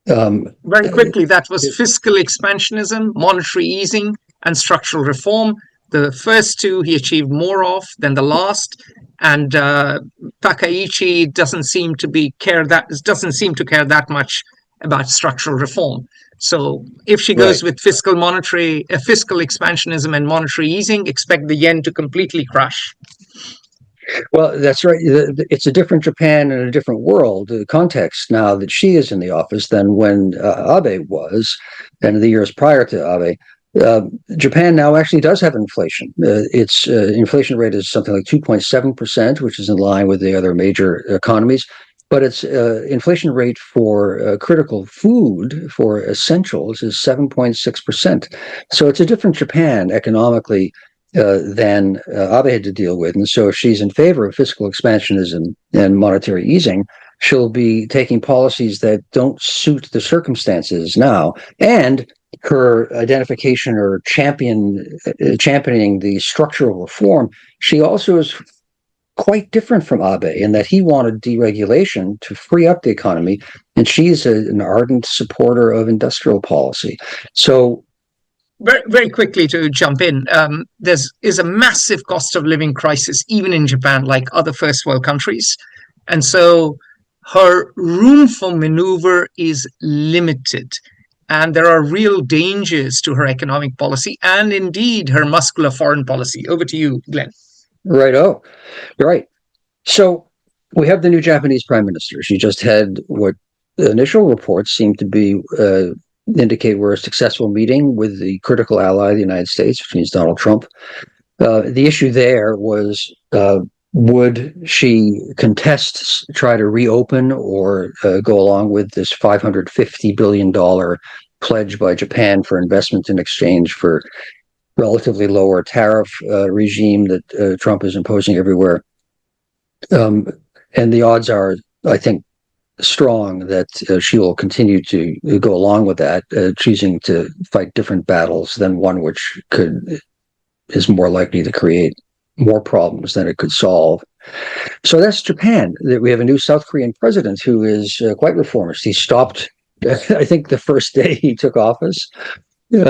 Very quickly, that was fiscal expansionism, monetary easing, and structural reform. The first two he achieved more of than the last, and Takaichi doesn't seem to care that much about structural reform. So if she goes with fiscal expansionism and monetary easing, expect the yen to completely crash. Well, that's right. It's a different Japan and a different world, context now that she is in the office than when Abe was, and the years prior to Abe. Japan now actually does have inflation. Its inflation rate is something like 2.7%, which is in line with the other major economies. But its inflation rate for critical food, for essentials, is 7.6%. So it's a different Japan economically than Abe had to deal with. And so if she's in favor of fiscal expansionism and monetary easing, she'll be taking policies that don't suit the circumstances now. And her identification or championing the structural reform, she also is quite different from Abe in that he wanted deregulation to free up the economy, and she's an ardent supporter of industrial policy. So, very, very quickly to jump in, there is a massive cost of living crisis, even in Japan, like other first world countries. And so her room for maneuver is limited. And there are real dangers to her economic policy and indeed her muscular foreign policy. Over to you, Glenn. Right. Oh, you're right. So we have the new Japanese prime minister. She just had what the initial reports seem to be indicate were a successful meeting with the critical ally of the United States, which means Donald Trump. The issue there was, would she contest, try to reopen, or go along with this $550 billion pledge by Japan for investment in exchange for relatively lower tariff regime that Trump is imposing everywhere. And the odds are, I think, strong that she will continue to go along with that, choosing to fight different battles than one which is more likely to create more problems than it could solve. So that's Japan. We have a new South Korean president who is quite reformist. He stopped, I think, the first day he took office. He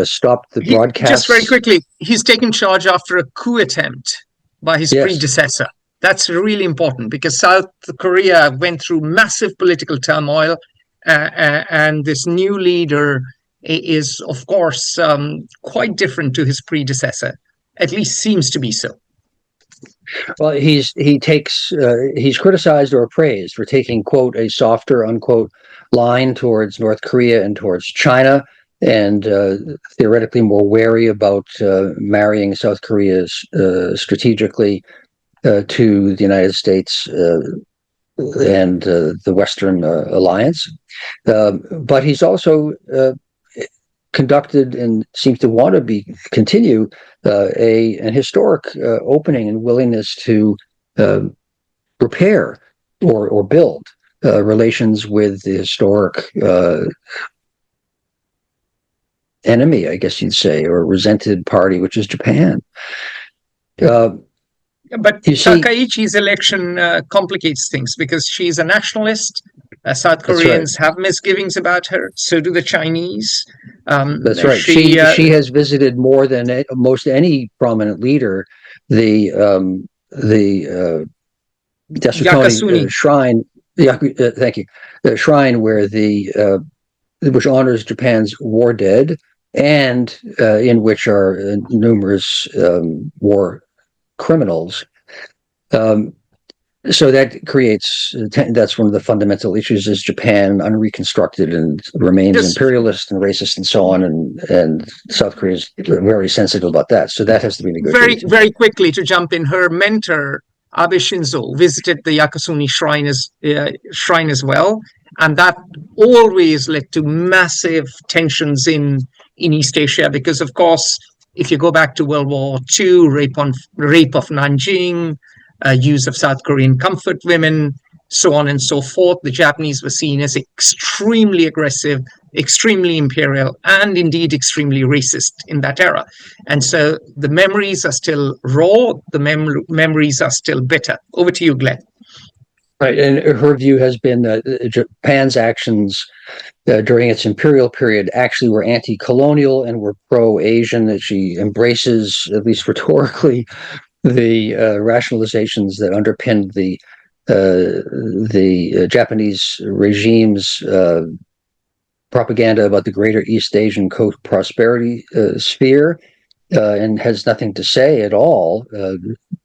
stopped the broadcast. Just very quickly, he's taken charge after a coup attempt by his predecessor. That's really important because South Korea went through massive political turmoil, and this new leader is, of course, quite different to his predecessor. At least seems to be so. Well, he's criticized or praised for taking, quote, a softer, unquote, line towards North Korea and towards China, and theoretically more wary about marrying South Korea strategically to the United States and the Western alliance. But he's also conducted and seems to want to continue an historic opening and willingness to repair or build relations with the historic enemy, I guess you'd say, or resented party, which is Japan. But Takaichi's election complicates things because she's a nationalist. South Koreans have misgivings about her. So do the Chinese. That's right. She has visited more than most any prominent leader the Yasukuni shrine. Thank you. The shrine where which honors Japan's war dead, and in which are numerous war criminals. So that creates, that's one of the fundamental issues, is Japan unreconstructed and remains imperialist and racist and so on, and South Korea is very sensitive about that. So that has to be negotiated. Very, very quickly to jump in, her mentor, Abe Shinzo, visited the Yakasuni shrine as well, and that always led to massive tensions in East Asia because, of course, if you go back to World War II, rape of Nanjing, use of South Korean comfort women, so on and so forth, the Japanese were seen as extremely aggressive, extremely imperial, and indeed extremely racist in that era. And so the memories are still raw, the memories are still bitter. Over to you, Glenn. Right, and her view has been that Japan's actions during its imperial period actually were anti-colonial and were pro-Asian, that she embraces, at least rhetorically, the rationalizations that underpinned the Japanese regime's propaganda about the greater East Asian prosperity sphere, and has nothing to say at all,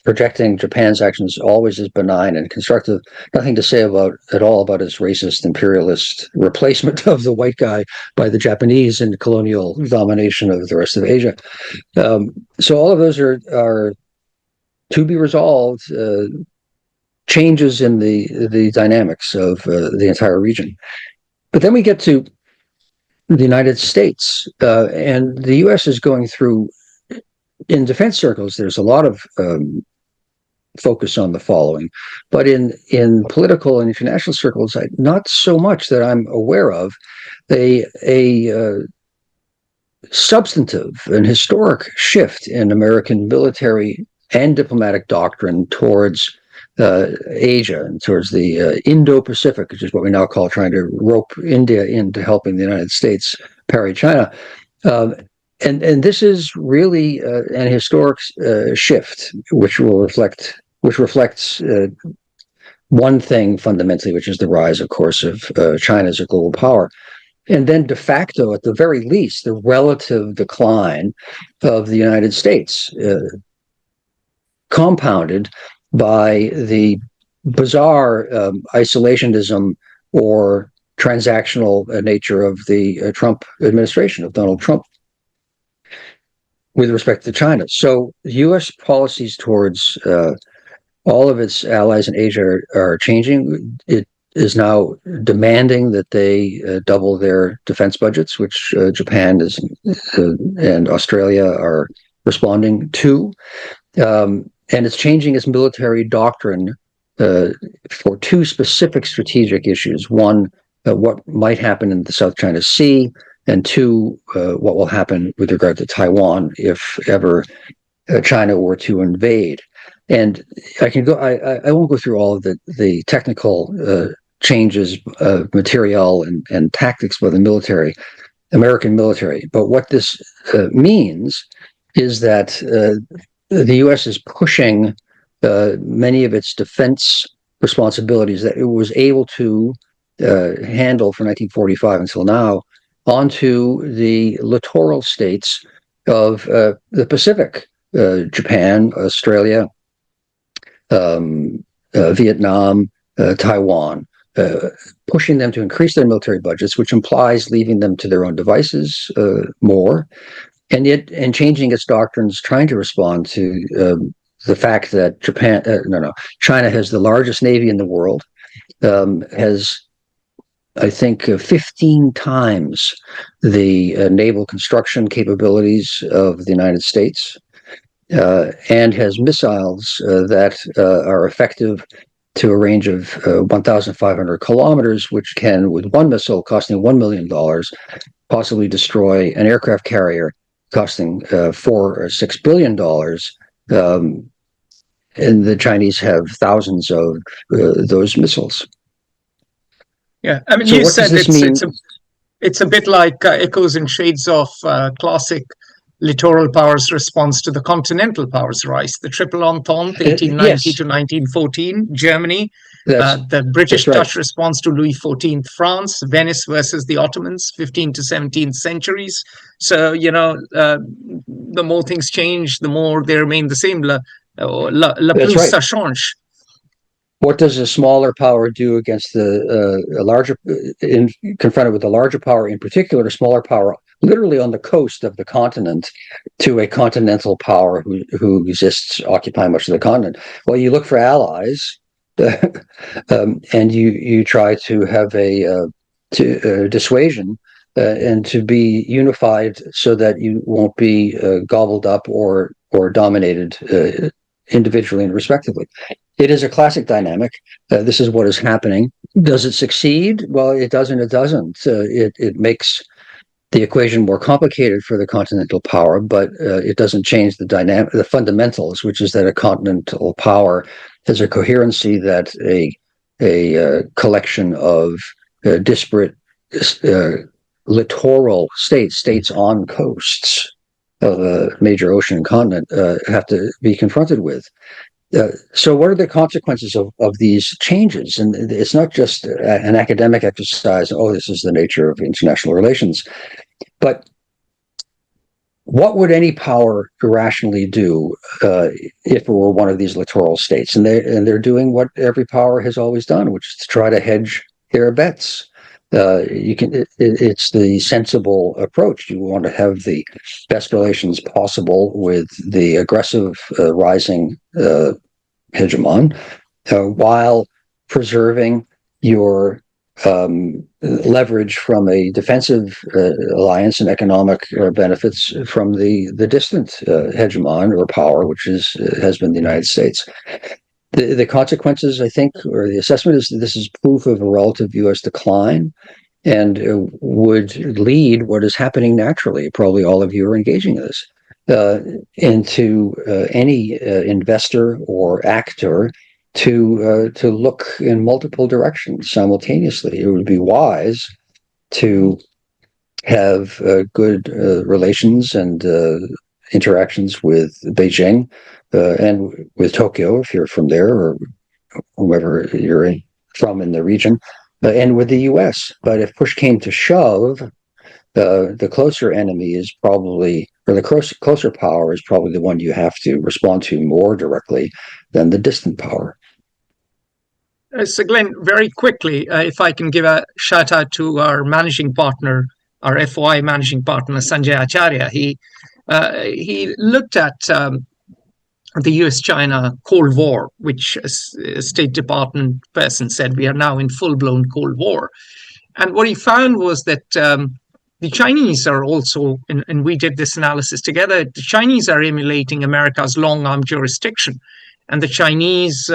projecting Japan's actions always as benign and constructive, nothing to say at all about its racist imperialist replacement of the white guy by the Japanese in colonial domination of the rest of Asia. So all of those are to be resolved changes in the dynamics of the entire region. But then we get to the United States, and the U.S. is going through, in defense circles, there's a lot of focus on the following, but in political and international circles, not so much that I'm aware of, a substantive and historic shift in American military and diplomatic doctrine towards Asia and towards the Indo-Pacific, which is what we now call trying to rope India into helping the United States parry China. And this is really an historic shift, which reflects one thing fundamentally, which is the rise, of course, of China as a global power. And then de facto, at the very least, the relative decline of the United States, compounded by the bizarre isolationism or transactional nature of the Trump administration, of Donald Trump, with respect to China. So U.S. policies towards all of its allies in Asia are changing. It is now demanding that they double their defense budgets, which Japan and Australia are responding to. And it's changing its military doctrine for two specific strategic issues. One, what might happen in the South China Sea, and two, what will happen with regard to Taiwan if ever China were to invade. And I won't go through all of the technical changes of materiel and tactics by the American military. But what this means is that the U.S. is pushing many of its defense responsibilities that it was able to handle from 1945 until now onto the littoral states of the Pacific, Japan, Australia, Vietnam, Taiwan, pushing them to increase their military budgets, which implies leaving them to their own devices more, and changing its doctrines, trying to respond to the fact that China has the largest navy in the world, has, I think, 15 times the naval construction capabilities of the United States, and has missiles that are effective to a range of 1,500 kilometers, which can, with one missile costing $1 million, possibly destroy an aircraft carrier costing $4 or $6 billion. And the Chinese have thousands of those missiles. Yeah, I mean, So you what does said this mean? it's a bit like echoes and shades of classic littoral powers' response to the continental powers' rise. The Triple Entente, 1890 Yes, to 1914, Germany, that's the British right. Dutch response to Louis XIV, France, Venice versus the Ottomans, 15th to 17th centuries. So, the more things change, the more they remain the same. La That's plus right. ça change. What does a smaller power do against a larger, confronted with a larger power, in particular, a smaller power, literally on the coast of the continent, to a continental power who exists occupying much of the continent? Well, you look for allies, and you try to have a dissuasion and to be unified so that you won't be gobbled up or dominated individually and respectively. It is a classic dynamic. This is what is happening. Does it succeed? Well, it does and it doesn't. It makes the equation more complicated for the continental power, but it doesn't change the dynamic, the fundamentals, which is that a continental power has a coherency that a collection of disparate littoral states on coasts of a major ocean and continent have to be confronted with. So what are the consequences of these changes? And it's not just an academic exercise, oh, this is the nature of international relations, but what would any power rationally do if it were one of these littoral states? And they're doing what every power has always done, which is to try to hedge their bets. It's the sensible approach. You want to have the best relations possible with the aggressive rising hegemon, while preserving your leverage from a defensive alliance and economic benefits from the distant hegemon or power, which has been the United States. The consequences, I think, or the assessment is that this is proof of a relative U.S. decline and would lead what is happening naturally. Probably all of you are engaging in this, into any investor or actor to look in multiple directions simultaneously. It would be wise to have good relations and interactions with Beijing and with Tokyo, if you're from there, or whoever you're from in the region, and with the U.S. But if push came to shove, the closer enemy is probably, or the closer power is probably the one you have to respond to more directly than the distant power. So, Glenn, very quickly, if I can give a shout out to our managing partner, our FOI managing partner, Sanjay Acharya. He looked at the US-China Cold War, which a State Department person said we are now in full-blown Cold War. And what he found was that the Chinese are also, and we did this analysis together, the Chinese are emulating America's long-arm jurisdiction. And the Chinese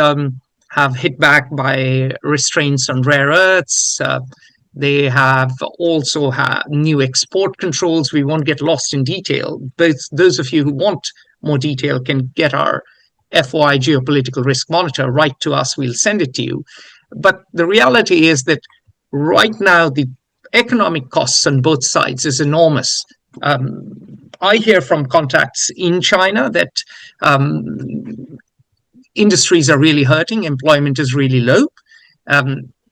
have hit back by restraints on rare earths. They have also had new export controls. We won't get lost in detail. But those of you who want more detail can get our FOI Geopolitical Risk Monitor. Write to us, we'll send it to you. But the reality is that right now, the economic costs on both sides is enormous. I hear from contacts in China that industries are really hurting, employment is really low.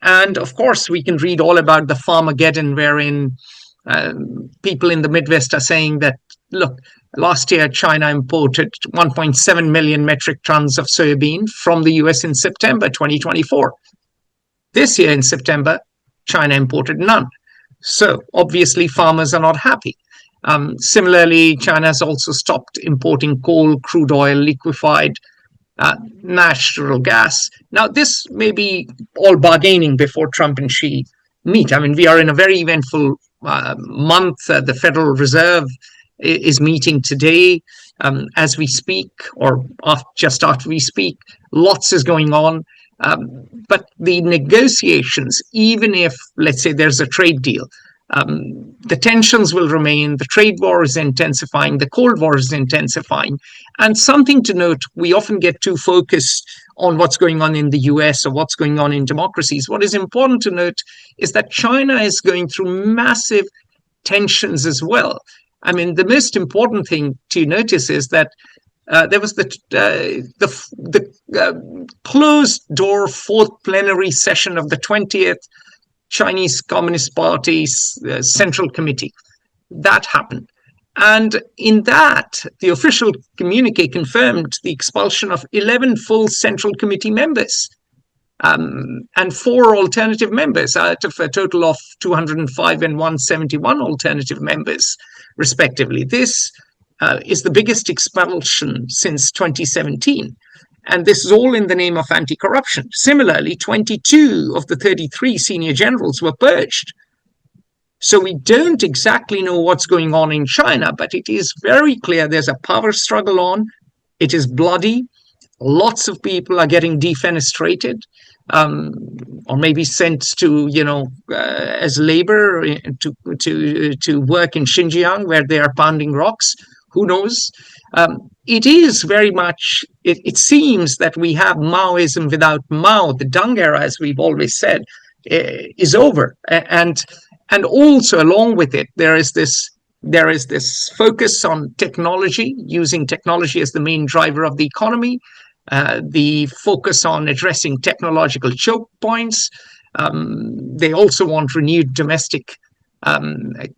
And of course, we can read all about the Farmageddon, wherein people in the Midwest are saying that, look, last year China imported 1.7 million metric tons of soybean from the US in September 2024. This year in September, China imported none. So obviously farmers are not happy. Similarly, China has also stopped importing coal, crude oil, liquefied natural gas. Now, this may be all bargaining before Trump and Xi meet. I mean, we are in a very eventful month. The Federal Reserve is meeting today as we speak, or just after we speak. Lots is going on. But the negotiations, even if, let's say, there's a trade deal, the tensions will remain. The trade war is intensifying. The Cold War is intensifying. And something to note, we often get too focused on what's going on in the US or what's going on in democracies. What is important to note is that China is going through massive tensions as well. I mean, the most important thing to notice is that there was the closed-door fourth plenary session of the 20th Chinese Communist Party's Central Committee. That happened. And in that, the official communique confirmed the expulsion of 11 full Central Committee members and 4 alternative members out of a total of 205 and 171 alternative members, respectively. This is the biggest expulsion since 2017. And this is all in the name of anti-corruption. Similarly, 22 of the 33 senior generals were purged. So we don't exactly know what's going on in China, but it is very clear there's a power struggle on. It is bloody. Lots of people are getting defenestrated, or maybe sent to, as labor to work in Xinjiang, where they are pounding rocks. Who knows? It is very much, it seems that we have Maoism without Mao. The Deng era, as we've always said, is over. And also along with it, there is this focus on technology, using technology as the main driver of the economy, the focus on addressing technological choke points. They also want renewed domestic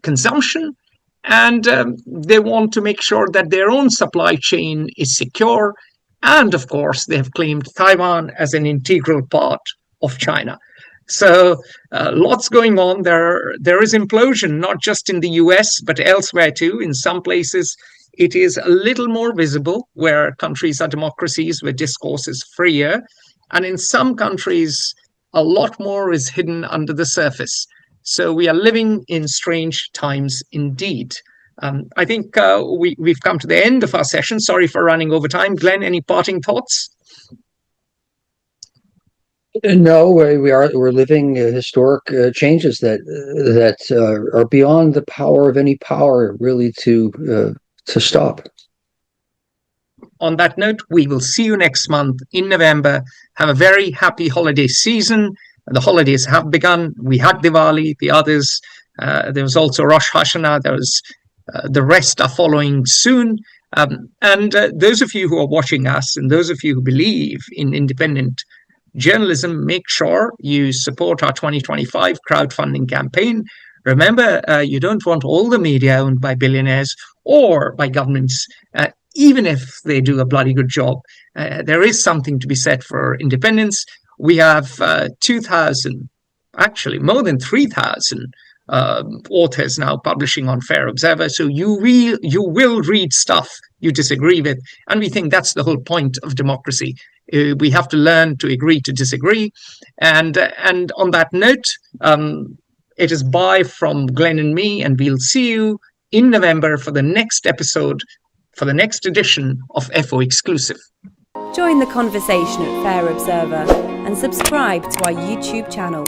consumption. And they want to make sure that their own supply chain is secure. And of course, they have claimed Taiwan as an integral part of China. So lots going on. There is implosion, not just in the US, but elsewhere too. In some places, it is a little more visible, where countries are democracies, where discourse is freer. And in some countries, a lot more is hidden under the surface. So we are living in strange times indeed. I think we've come to the end of our session. Sorry for running over time. Glenn, any parting thoughts? No, we're living historic changes that are beyond the power of any power really to stop. On that note, we will see you next month in November. Have a very happy holiday season. The holidays have begun. We had Diwali, the others. There was also Rosh Hashanah. There was the rest are following soon. And those of you who are watching us, and those of you who believe in independent journalism, make sure you support our 2025 crowdfunding campaign. Remember, you don't want all the media owned by billionaires or by governments, even if they do a bloody good job. There is something to be said for independence. We have 2,000, actually more than 3,000 authors now publishing on Fair Observer. So you will read stuff you disagree with. And we think that's the whole point of democracy. We have to learn to agree to disagree. And on that note, it is bye from Glenn and me, and we'll see you in November for the next episode, for the next edition of FO Exclusive. Join the conversation at Fair Observer and subscribe to our YouTube channel.